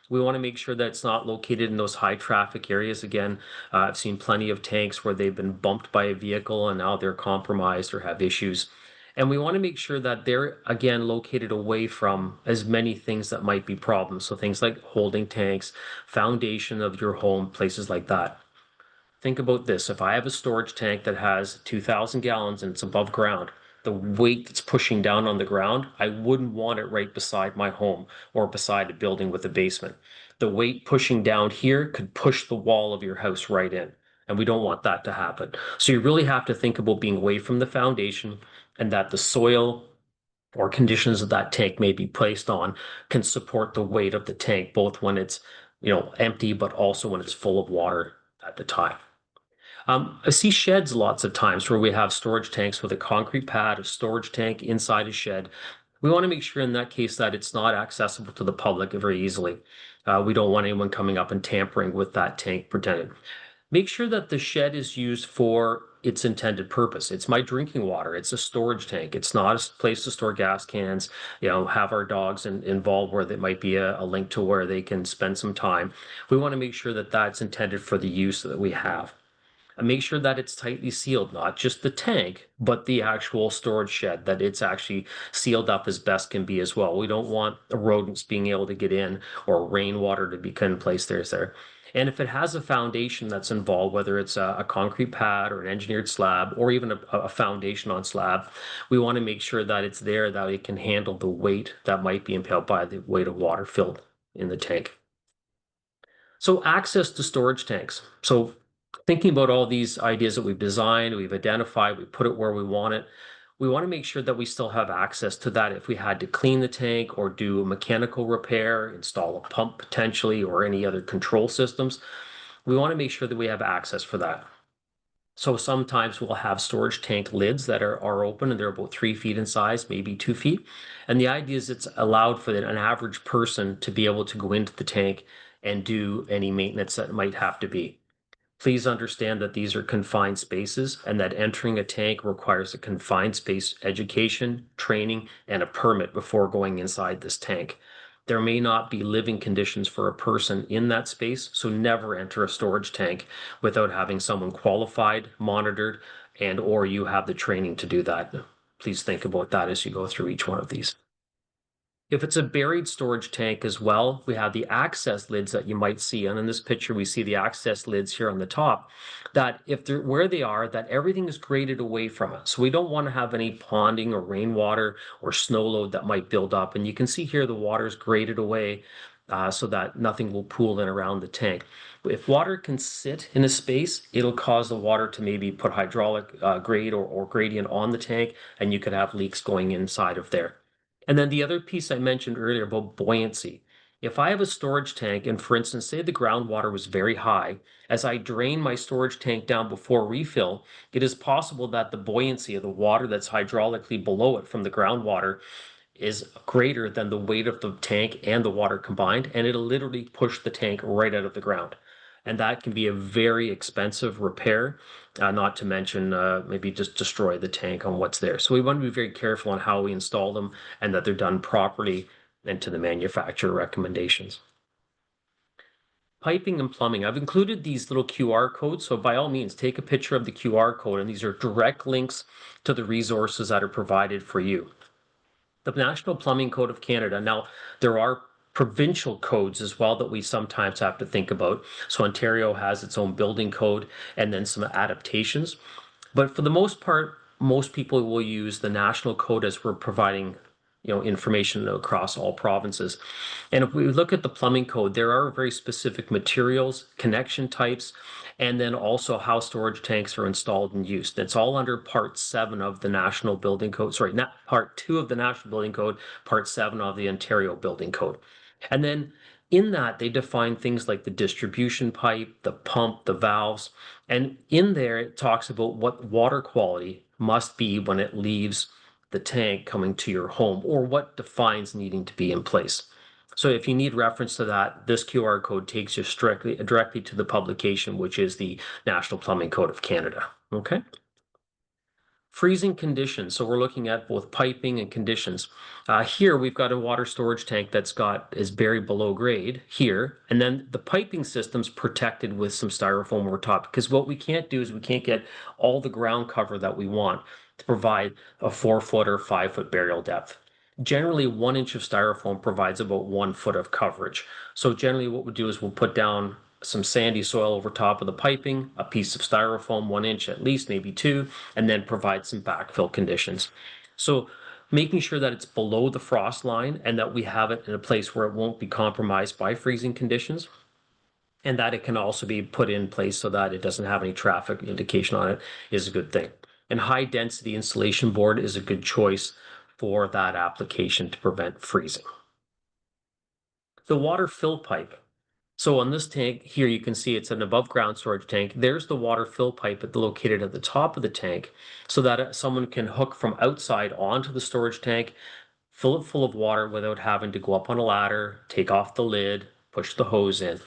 We want to make sure that it's not located in those high traffic areas. Again, I've seen plenty of tanks where they've been bumped by a vehicle and now they're compromised or have issues. And we want to make sure that they're, again, located away from as many things that might be problems. So things like holding tanks, foundation of your home, places like that. Think about this. If I have a storage tank that has 2,000 gallons and it's above ground, the weight that's pushing down on the ground, I wouldn't want it right beside my home or beside a building with a basement. The weight pushing down here could push the wall of your house right in, and we don't want that to happen. So you really have to think about being away from the foundation and that the soil or conditions that that tank may be placed on can support the weight of the tank, both when it's, empty, but also when it's full of water at the time. I see sheds lots of times where we have storage tanks with a concrete pad, a storage tank inside a shed. We want to make sure in that case that it's not accessible to the public very easily. We don't want anyone coming up and tampering with that tank pretending. Make sure that the shed is used for its intended purpose. It's my drinking water. It's a storage tank. It's not a place to store gas cans, have our dogs involved where there might be a link to where they can spend some time. We want to make sure that that's intended for the use that we have. And make sure that it's tightly sealed, not just the tank, but the actual storage shed, that it's actually sealed up as best can be as well. We don't want the rodents being able to get in or rainwater to be in place there. And if it has a foundation that's involved, whether it's a concrete pad or an engineered slab or even a foundation on slab, we want to make sure that it's there, that it can handle the weight that might be impelled by the weight of water filled in the tank. So access to storage tanks. So thinking about all these ideas that we've designed, we've identified, we put it where we want it. We want to make sure that we still have access to that if we had to clean the tank or do a mechanical repair, install a pump potentially, or any other control systems. We want to make sure that we have access for that. So sometimes we'll have storage tank lids that are open and they're about 3 feet in size, maybe 2 feet. And the idea is it's allowed for an average person to be able to go into the tank and do any maintenance that might have to be. Please understand that these are confined spaces and that entering a tank requires a confined space education, training, and a permit before going inside this tank. There may not be living conditions for a person in that space, so never enter a storage tank without having someone qualified, monitored, and or you have the training to do that. Please think about that as you go through each one of these. If it's a buried storage tank as well, we have the access lids that you might see. And in this picture, we see the access lids here on the top, that if they're where they are, that everything is graded away from it. So we don't want to have any ponding or rainwater or snow load that might build up. And you can see here the water is graded away so that nothing will pool in around the tank. If water can sit in a space, it'll cause the water to maybe put hydraulic grade or gradient on the tank, and you could have leaks going inside of there. And then the other piece I mentioned earlier about buoyancy. If I have a storage tank and, for instance, say the groundwater was very high, as I drain my storage tank down before refill, it is possible that the buoyancy of the water that's hydraulically below it from the groundwater is greater than the weight of the tank and the water combined, and it'll literally push the tank right out of the ground. And that can be a very expensive repair, not to mention maybe just destroy the tank on what's there. So we want to be very careful on how we install them and that they're done properly and to the manufacturer recommendations. Piping and plumbing. I've included these little QR codes, so by all means, take a picture of the QR code, and these are direct links to the resources that are provided for you. The National Plumbing Code of Canada. Now, there are provincial codes as well that we sometimes have to think about. So Ontario has its own building code and then some adaptations. But for the most part, most people will use the national code as we're providing information across all provinces. And if we look at the plumbing code, there are very specific materials, connection types, and then also how storage tanks are installed and used. It's all under Part 7 of the National Building Code, sorry, not Part 2 of the National Building Code, Part 7 of the Ontario Building Code. And then in that, they define things like the distribution pipe, the pump, the valves. And in there, it talks about what water quality must be when it leaves the tank coming to your home, or what defines needing to be in place. So if you need reference to that, this QR code takes you directly to the publication, which is the National Plumbing Code of Canada. Okay. Freezing conditions. So we're looking at both piping and conditions. Here we've got a water storage tank is buried below grade here, and then the piping system's protected with some styrofoam over top. Because what we can't do is we can't get all the ground cover that we want to provide a 4 foot or 5 foot burial depth. Generally, 1 inch of styrofoam provides about 1 foot of coverage. So generally, what we'll do is we'll put down some sandy soil over top of the piping, a piece of styrofoam, 1 inch at least, maybe two, and then provide some backfill conditions. So making sure that it's below the frost line and that we have it in a place where it won't be compromised by freezing conditions, and that it can also be put in place so that it doesn't have any traffic indication on it is a good thing. And high density insulation board is a good choice for that application to prevent freezing. The water fill pipe. So on this tank here, you can see it's an above ground storage tank. There's the water fill pipe located at the top of the tank so that someone can hook from outside onto the storage tank, fill it full of water without having to go up on a ladder, take off the lid, push the hose in.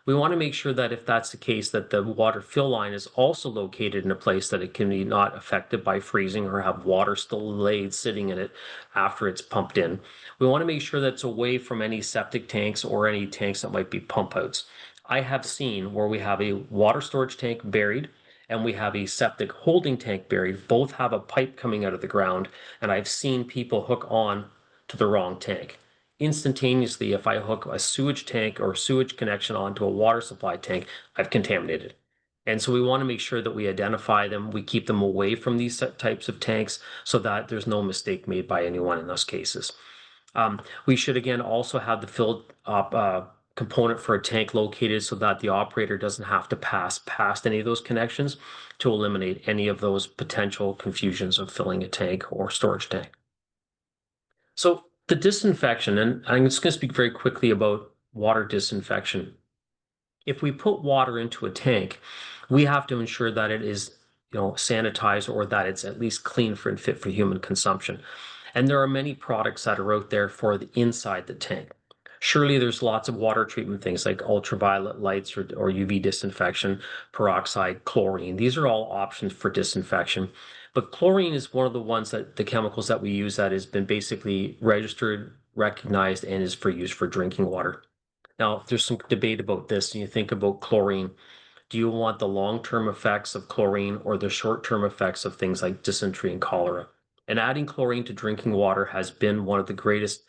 We want to make sure that if that's the case, that the water fill line is also located in a place that it can be not affected by freezing or have water still laid sitting in it after it's pumped in. We want to make sure that it's away from any septic tanks or any tanks that might be pump outs. I have seen where we have a water storage tank buried and we have a septic holding tank buried. Both have a pipe coming out of the ground, and I've seen people hook on to the wrong tank. Instantaneously, if I hook a sewage tank or sewage connection onto a water supply tank, I've contaminated. And so we want to make sure that we identify them, we keep them away from these types of tanks so that there's no mistake made by anyone in those cases. We should again also have the filled up component for a tank located so that the operator doesn't have to pass past any of those connections to eliminate any of those potential confusions of filling a tank or storage tank. So the disinfection, and I'm just going to speak very quickly about water disinfection. If we put water into a tank, we have to ensure that it is, sanitized or that it's at least clean for and fit for human consumption. And there are many products that are out there for the inside the tank. Surely there's lots of water treatment things like ultraviolet lights or UV disinfection, peroxide, chlorine. These are all options for disinfection. But chlorine is one of the ones that the chemicals that we use that has been basically registered, recognized, and is for use for drinking water. Now, there's some debate about this, and you think about chlorine. Do you want the long-term effects of chlorine or the short-term effects of things like dysentery and cholera? And adding chlorine to drinking water has been one of the greatest,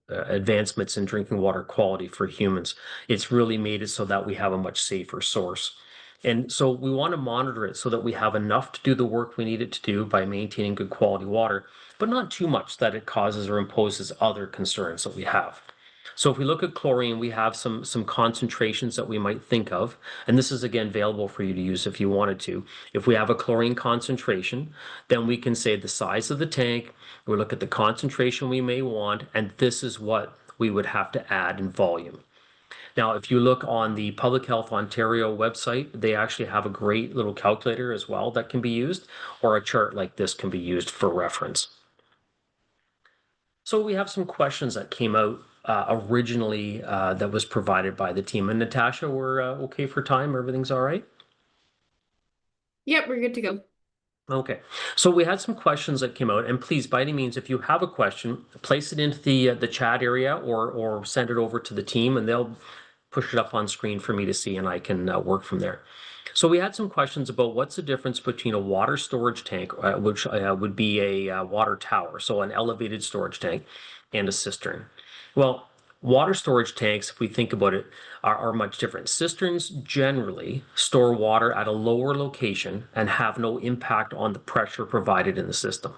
advancements in drinking water quality for humans. It's really made it so that we have a much safer source. And so we want to monitor it so that we have enough to do the work we need it to do by maintaining good quality water, but not too much that it causes or imposes other concerns that we have. So if we look at chlorine, we have some concentrations that we might think of, and this is again available for you to use if you wanted to. If we have a chlorine concentration, then we can say the size of the tank, we look at the concentration we may want, and this is what we would have to add in volume. Now, if you look on the Public Health Ontario website, they actually have a great little calculator as well that can be used, or a chart like this can be used for reference. So we have some questions that came out originally that was provided by the team. And Natasha, we're okay for time? Everything's all right? Yep, we're good to go. Okay, so we had some questions that came out, and please, by any means, if you have a question, place it into the chat area or send it over to the team, and they'll push it up on screen for me to see, and I can work from there. So we had some questions about what's the difference between a water storage tank, which would be a water tower, so an elevated storage tank, and a cistern. Well, water storage tanks, if we think about it, are much different. Cisterns generally store water at a lower location and have no impact on the pressure provided in the system.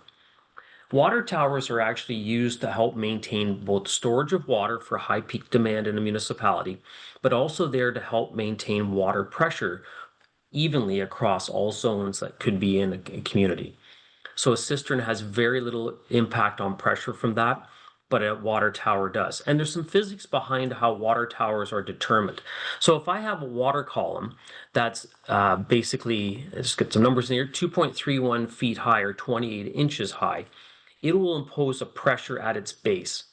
Water towers are actually used to help maintain both storage of water for high peak demand in a municipality, but also there to help maintain water pressure evenly across all zones that could be in a community. So a cistern has very little impact on pressure from that, but a water tower does. And there's some physics behind how water towers are determined. So if I have a water column that's basically, let's get some numbers in here, 2.31 feet high or 28 inches high, it will impose a pressure at its base.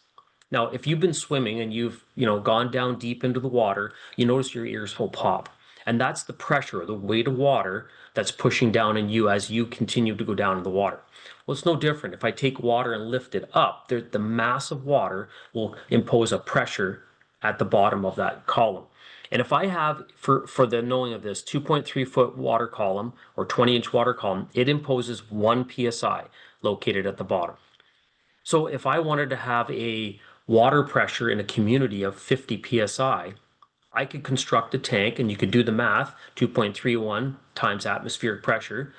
Now, if you've been swimming and you've, gone down deep into the water, you notice your ears will pop. And that's the pressure, the weight of water that's pushing down on you as you continue to go down in the water. Well, it's no different. If I take water and lift it up, the mass of water will impose a pressure at the bottom of that column. And if I have, for the knowing of this, 2.3-foot water column or 20-inch water column, it imposes 1 psi located at the bottom. So if I wanted to have a water pressure in a community of 50 psi, I could construct a tank, and you could do the math, 2.31 times atmospheric pressure,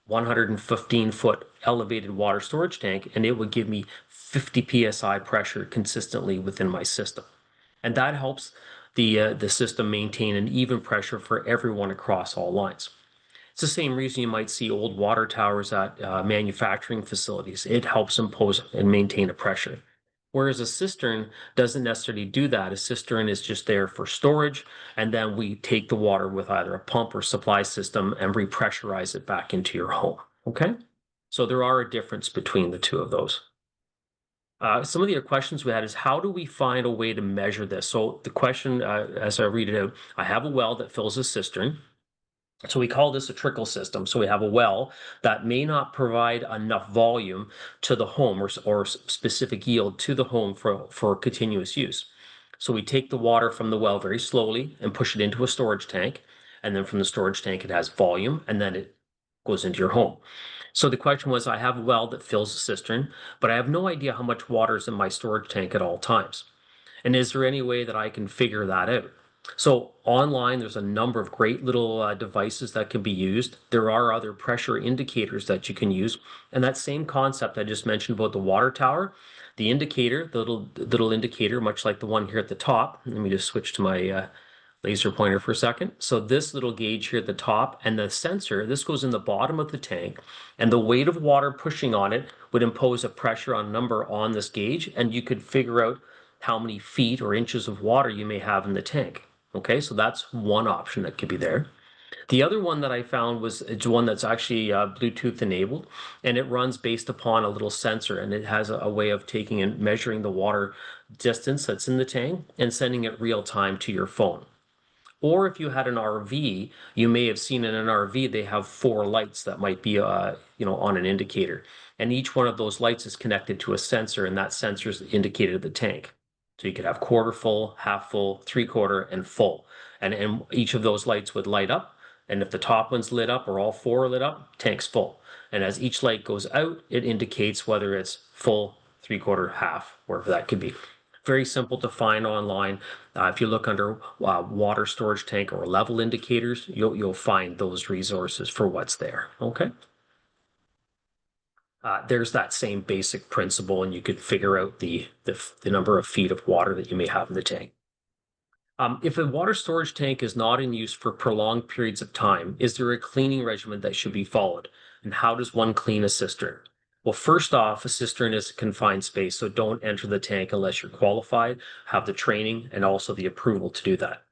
115-foot elevated water storage tank, and it would give me 50 psi pressure consistently within my system. And that helps the system maintain an even pressure for everyone across all lines. It's the same reason you might see old water towers at manufacturing facilities. It helps impose and maintain a pressure. Whereas a cistern doesn't necessarily do that. A cistern is just there for storage, and then we take the water with either a pump or supply system and repressurize it back into your home. Okay? So there are a difference between the two of those. Some of the other questions we had is how do we find a way to measure this? So the question, as I read it out, I have a well that fills a cistern. So we call this a trickle system. So we have a well that may not provide enough volume to the home or specific yield to the home for continuous use. So we take the water from the well very slowly and push it into a storage tank. And then from the storage tank, it has volume and then it goes into your home. So the question was, I have a well that fills a cistern, but I have no idea how much water is in my storage tank at all times. And is there any way that I can figure that out? So online, there's a number of great little devices that can be used. There are other pressure indicators that you can use. And that same concept I just mentioned about the water tower, the indicator, the little indicator, much like the one here at the top. Let me just switch to my laser pointer for a second. So this little gauge here at the top and the sensor, this goes in the bottom of the tank, and the weight of water pushing on it would impose a pressure on number on this gauge, and you could figure out how many feet or inches of water you may have in the tank. Okay, so that's one option that could be there. The other one that I found was it's one that's actually Bluetooth enabled, and it runs based upon a little sensor, and it has a way of taking and measuring the water distance that's in the tank and sending it real time to your phone. Or if you had an RV, you may have seen in an RV they have four lights that might be on an indicator. And each one of those lights is connected to a sensor, and that sensor is indicated at the tank. So you could have quarter full, half full, three-quarter, and full. And each of those lights would light up. And if the top one's lit up or all four are lit up, tank's full. And as each light goes out, it indicates whether it's full, three-quarter, half, wherever that could be. Very simple to find online. If you look under water storage tank or level indicators, you'll find those resources for what's there. Okay. There's that same basic principle, and you could figure out the number of feet of water that you may have in the tank. If a water storage tank is not in use for prolonged periods of time, is there a cleaning regimen that should be followed? And how does one clean a cistern? Well, first off, a cistern is a confined space, so don't enter the tank unless you're qualified, have the training, and also the approval to do that.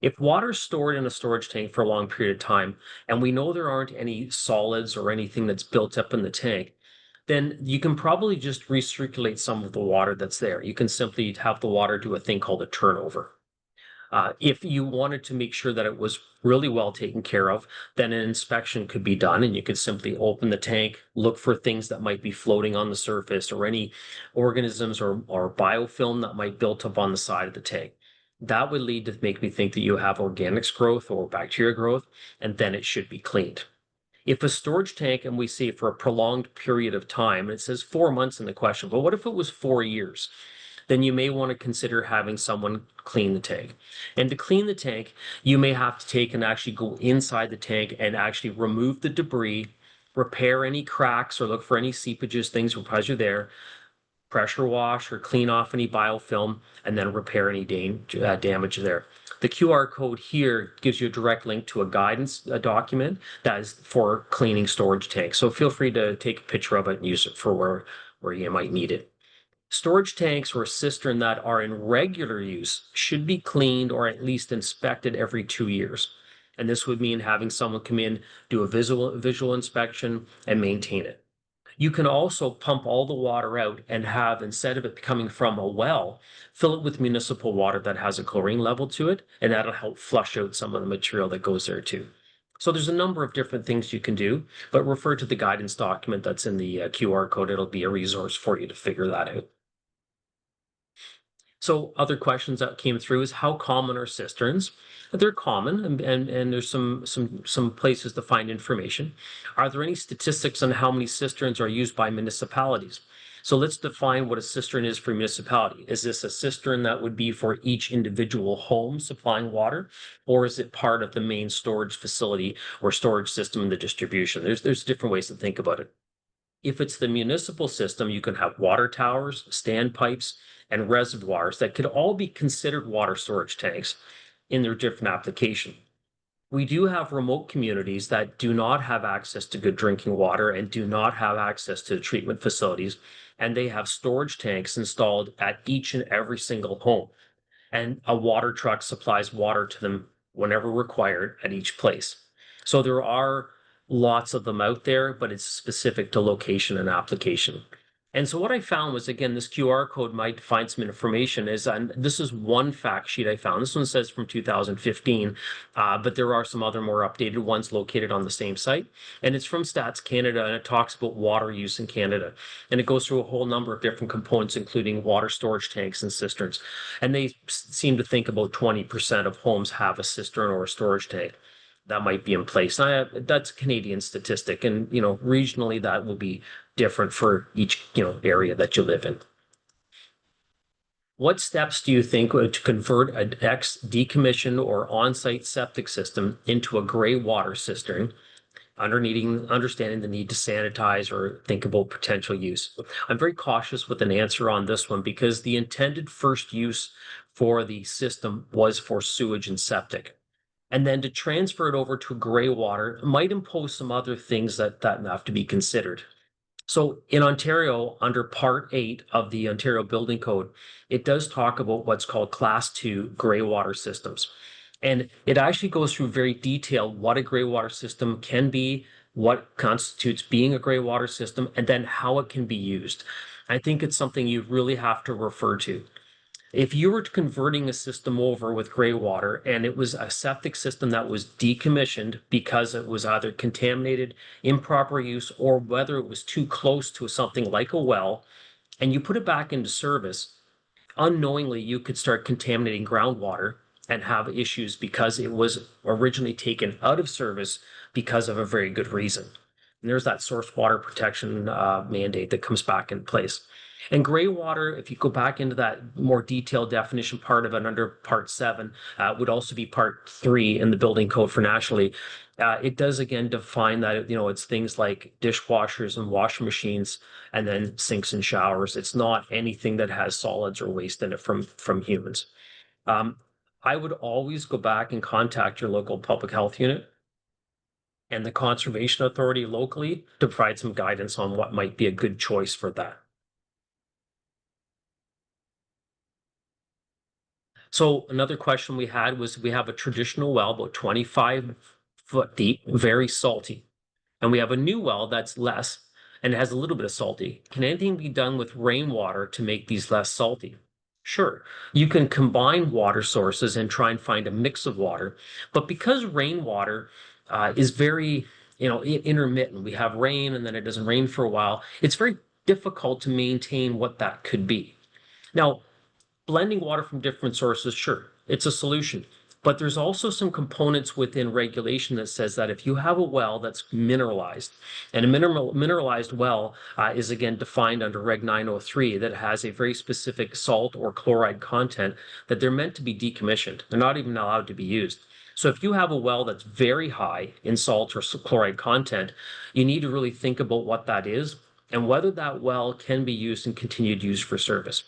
If water is stored in a storage tank for a long period of time, and we know there aren't any solids or anything that's built up in the tank, then you can probably just recirculate some of the water that's there. You can simply have the water do a thing called a turnover. If you wanted to make sure that it was really well taken care of, then an inspection could be done, and you could simply open the tank, look for things that might be floating on the surface or any organisms or biofilm that might build up on the side of the tank. That would lead to make me think that you have organics growth or bacteria growth, and then it should be cleaned. If a storage tank, and we see for a prolonged period of time, and it says 4 months in the question, but what if it was 4 years? Then you may want to consider having someone clean the tank. And to clean the tank, you may have to take and actually go inside the tank and actually remove the debris, repair any cracks or look for any seepages, things because you're there, pressure wash or clean off any biofilm, and then repair any damage there. The QR code here gives you a direct link to a guidance document that is for cleaning storage tanks. So feel free to take a picture of it and use it for where you might need it. Storage tanks or a cistern that are in regular use should be cleaned or at least inspected every 2 years. And this would mean having someone come in, do a visual inspection, and maintain it. You can also pump all the water out and have, instead of it coming from a well, fill it with municipal water that has a chlorine level to it, and that'll help flush out some of the material that goes there too. So there's a number of different things you can do, but refer to the guidance document that's in the QR code. It'll be a resource for you to figure that out. So other questions that came through is how common are cisterns? They're common, and there's some places to find information. Are there any statistics on how many cisterns are used by municipalities? So let's define what a cistern is for a municipality. Is this a cistern that would be for each individual home supplying water, or is it part of the main storage facility or storage system in the distribution? There's different ways to think about it. If it's the municipal system, you can have water towers, standpipes, and reservoirs that could all be considered water storage tanks in their different application. We do have remote communities that do not have access to good drinking water and do not have access to treatment facilities, and they have storage tanks installed at each and every single home. And a water truck supplies water to them whenever required at each place. So there are lots of them out there, but it's specific to location and application. And so what I found was, again, this QR code might find some information is, and this is one fact sheet I found. This one says from 2015, but there are some other more updated ones located on the same site. And it's from Stats Canada, and it talks about water use in Canada. And it goes through a whole number of different components, including water storage tanks and cisterns. And they seem to think about 20% of homes have a cistern or a storage tank that might be in place. That's a Canadian statistic, and regionally that will be different for each area that you live in. What steps do you think to convert an ex decommissioned or on-site septic system into a gray water cistern, understanding the need to sanitize or think about potential use? I'm very cautious with an answer on this one because the intended first use for the system was for sewage and septic. And then to transfer it over to gray water might impose some other things that have to be considered. So in Ontario, under Part 8 of the Ontario Building Code, it does talk about what's called Class 2 gray water systems. And it actually goes through very detailed what a gray water system can be, what constitutes being a gray water system, and then how it can be used. I think it's something you really have to refer to. If you were converting a system over with gray water and it was a septic system that was decommissioned because it was either contaminated, improper use, or whether it was too close to something like a well, and you put it back into service, unknowingly you could start contaminating groundwater and have issues because it was originally taken out of service because of a very good reason. And there's that source water protection mandate that comes back in place. And gray water, if you go back into that more detailed definition part of it under Part 7, would also be Part 3 in the building code for nationally. It does again define that it's things like dishwashers and washing machines, and then sinks and showers. It's not anything that has solids or waste in it from humans. Um, I would always go back and contact your local public health unit and the conservation authority locally to provide some guidance on what might be a good choice for that. So another question we had was, we have a traditional well about 25 foot deep, very salty. And we have a new well that's less and has a little bit of salty. Can anything be done with rainwater to make these less salty? Sure, you can combine water sources and try and find a mix of water, but because rainwater is very, intermittent, we have rain and then it doesn't rain for a while, it's very difficult to maintain what that could be. Now, blending water from different sources, sure, it's a solution. But there's also some components within regulation that says that if you have a well that's mineralized, and a mineralized well is again defined under Reg 903, that has a very specific salt or chloride content, that they're meant to be decommissioned. They're not even allowed to be used. So if you have a well that's very high in salt or chloride content, you need to really think about what that is and whether that well can be used and continued use for service.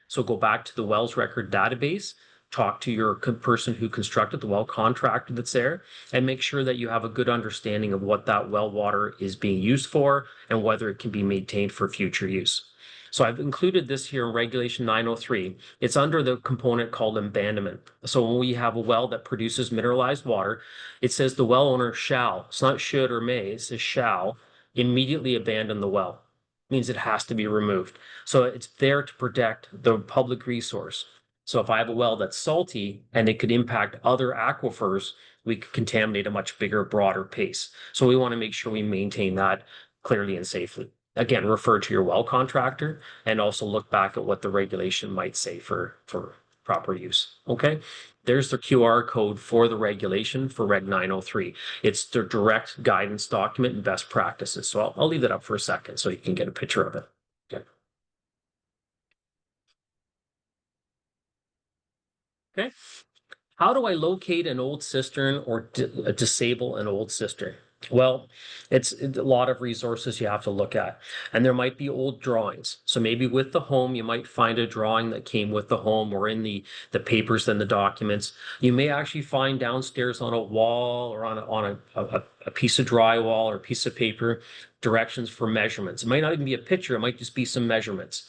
So go back to the wells record database, talk to your person who constructed the well, contractor that's there, and make sure that you have a good understanding of what that well water is being used for and whether it can be maintained for future use. So I've included this here in Regulation 903. It's under the component called abandonment. So when we have a well that produces mineralized water, it says the well owner shall, it's not should or may, it says shall immediately abandon the well. It means it has to be removed. So it's there to protect the public resource. So if I have a well that's salty and it could impact other aquifers, we could contaminate a much bigger, broader pace. So we want to make sure we maintain that clearly and safely. Again, refer to your well contractor and also look back at what the regulation might say for proper use. Okay, there's the QR code for the regulation for Reg 903. It's the direct guidance document and best practices. So I'll leave that up for a second so you can get a picture of it. Okay. Okay. How do I locate an old cistern or disable an old cistern? Well, it's a lot of resources you have to look at, and there might be old drawings. So maybe with the home, you might find a drawing that came with the home or in the papers and the documents. You may actually find downstairs on a wall or on a piece of drywall or a piece of paper directions for measurements. It might not even be a picture, it might just be some measurements.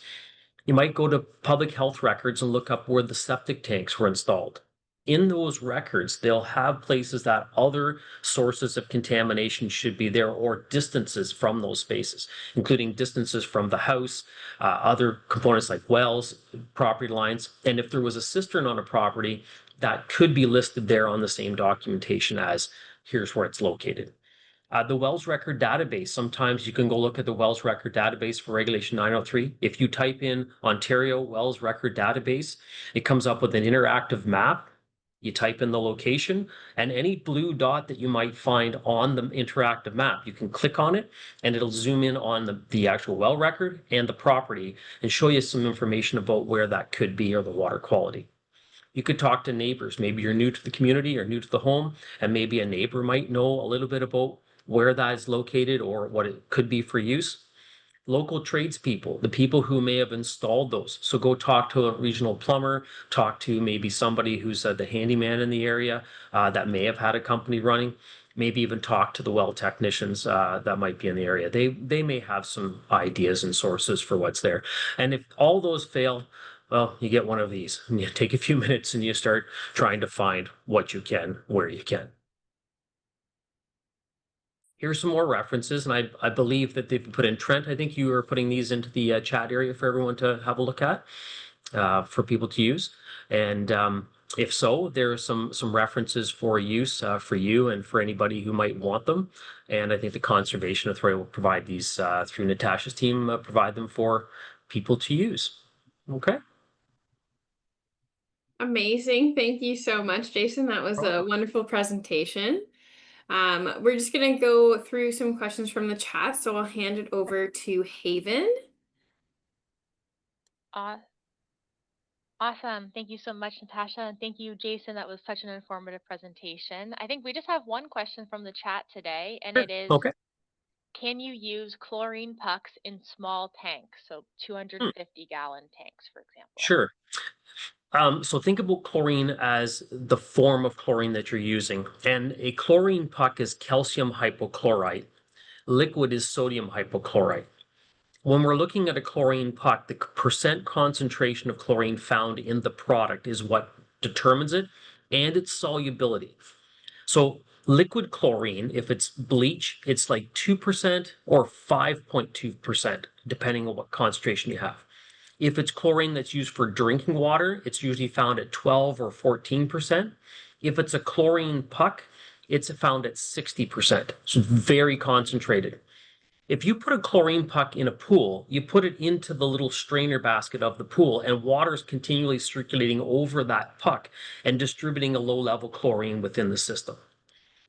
You might go to public health records and look up where the septic tanks were installed. In those records, they'll have places that other sources of contamination should be there or distances from those spaces, including distances from the house, other components like wells, property lines. And if there was a cistern on a property, that could be listed there on the same documentation as here's where it's located. The Wells Record Database, sometimes you can go look at the Wells Record Database for Regulation 903. If you type in Ontario Wells Record Database, it comes up with an interactive map. You type in the location and any blue dot that you might find on the interactive map, you can click on it and it'll zoom in on the actual well record and the property and show you some information about where that could be or the water quality. You could talk to neighbors. Maybe you're new to the community or new to the home, and maybe a neighbor might know a little bit about where that is located or what it could be for use. Local tradespeople, the people who may have installed those. So go talk to a regional plumber, talk to maybe somebody who's the handyman in the area that may have had a company running. Maybe even talk to the well technicians that might be in the area. They may have some ideas and sources for what's there. And if all those fail, well, you get one of these and you take a few minutes and you start trying to find what you can, where you can. Here's some more references, and I believe that they've put in Trent. I think you are putting these into the chat area for everyone to have a look at, for people to use. And if so, there are some references for use for you and for anybody who might want them. And I think the Conservation Authority will provide these through Natasha's team, provide them for people to use. Okay. Amazing. Thank you so much, Jason. That was a wonderful presentation. We're just going to go through some questions from the chat, so I'll hand it over to Haven. Awesome. Thank you so much, Natasha. And thank you, Jason. That was such an informative presentation. I think we just have one question from the chat today, and Sure. it is, Okay. can you use chlorine pucks in small tanks? So 250-gallon tanks, for example. Sure. So think about chlorine as the form of chlorine that you're using. And a chlorine puck is calcium hypochlorite. Liquid is sodium hypochlorite. When we're looking at a chlorine puck, the percent concentration of chlorine found in the product is what determines it and its solubility. So liquid chlorine, if it's bleach, it's like 2% or 5.2%, depending on what concentration you have. If it's chlorine that's used for drinking water, it's usually found at 12 or 14%. If it's a chlorine puck, it's found at 60%. So it's very concentrated. If you put a chlorine puck in a pool, you put it into the little strainer basket of the pool, and water is continually circulating over that puck and distributing a low-level chlorine within the system.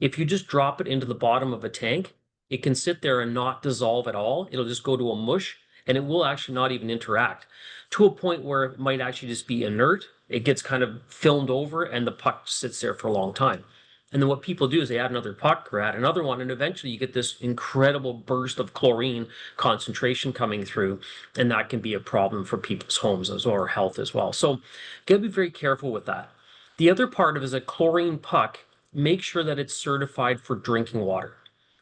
If you just drop it into the bottom of a tank, it can sit there and not dissolve at all. It'll just go to a mush and it will actually not even interact to a point where it might actually just be inert. It gets kind of filmed over and the puck sits there for a long time. And then what people do is they add another puck or add another one, and eventually you get this incredible burst of chlorine concentration coming through, and that can be a problem for people's homes as well, or health as well. So, gotta be very careful with that. The other part of it is a chlorine puck. Make sure that it's certified for drinking water.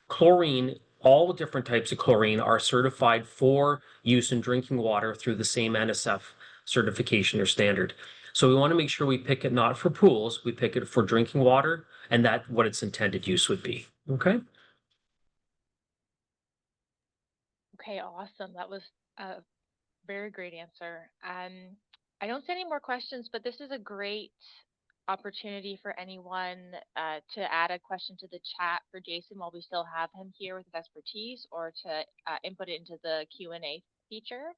Chlorine, all different types of chlorine are certified for use in drinking water through the same NSF certification or standard. So we want to make sure we pick it not for pools, we pick it for drinking water, and that what its intended use would be. Okay. Okay, awesome. That was a very great answer. I don't see any more questions, but this is a great opportunity for anyone to add a question to the chat for Jason while we still have him here with his expertise, or to input it into the Q&A feature.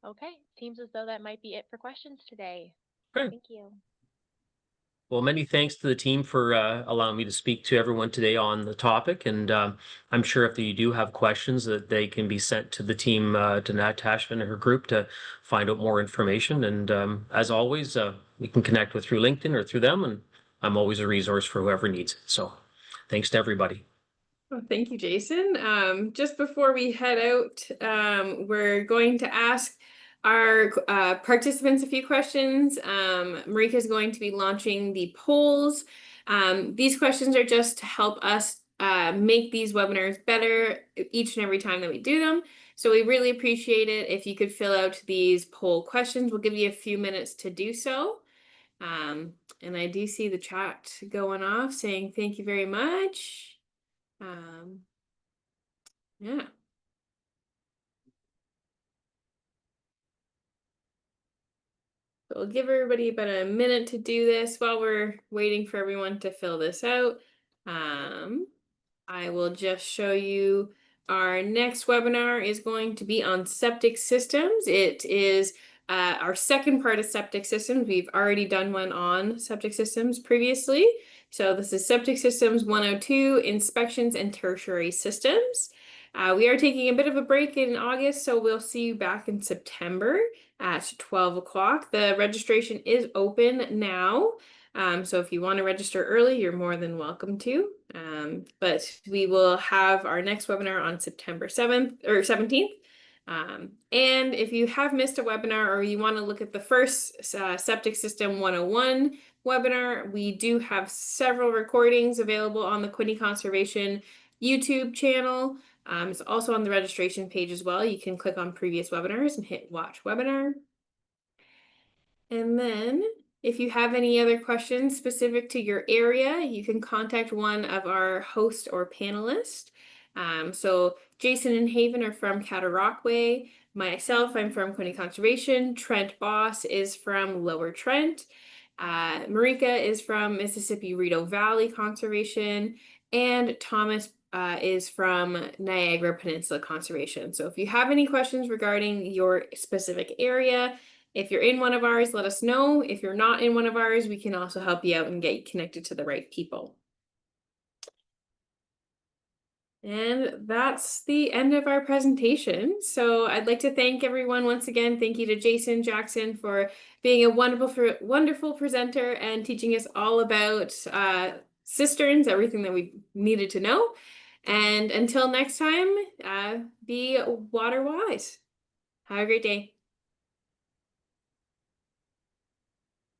Okay, seems as though that might be it for questions today. Okay. Thank you. Well, many thanks to the team for allowing me to speak to everyone today on the topic. And I'm sure if you do have questions that they can be sent to the team, to Natasha and her group to find out more information. And as always, we can connect with through LinkedIn or through them. And I'm always a resource for whoever needs it. So thanks to everybody. Well, thank you, Jason. Just before we head out, we're going to ask our participants a few questions. Marika is going to be launching the polls. These questions are just to help us make these webinars better each and every time that we do them. So we really appreciate it if you could fill out these poll questions. We'll give you a few minutes to do so. And I do see the chat going off saying thank you very much. Yeah. So we'll give everybody about a minute to do this while we're waiting for everyone to fill this out. I will just show you our next webinar is going to be on septic systems. It is our second part of septic systems. We've already done one on septic systems previously. So this is Septic Systems 102, Inspections and Tertiary Systems. We are taking a bit of a break in August, so we'll see you back in September at 12 o'clock. The registration is open now. So if you want to register early, you're more than welcome to. But we will have our next webinar on September 7th or 17th. And if you have missed a webinar or you want to look at the first Septic System 101 webinar, we do have several recordings available on the Quinte Conservation YouTube channel. It's also on the registration page as well. You can click on previous webinars and hit watch webinar. And then if you have any other questions specific to your area, you can contact one of our host or panelists. So Jason and Haven are from Cataraqui. Myself, I'm from Quinte Conservation. Trent Boss is from Lower Trent. Marika is from Mississippi Rideau Valley Conservation. And Thomas is from Niagara Peninsula Conservation. So if you have any questions regarding your specific area, if you're in one of ours, let us know. If you're not in one of ours, we can also help you out and get you connected to the right people. And that's the end of our presentation. So I'd like to thank everyone once again. Thank you to Jason Jackson for being a wonderful presenter and teaching us all about cisterns, everything that we needed to know. And until next time, be water wise. Have a great day.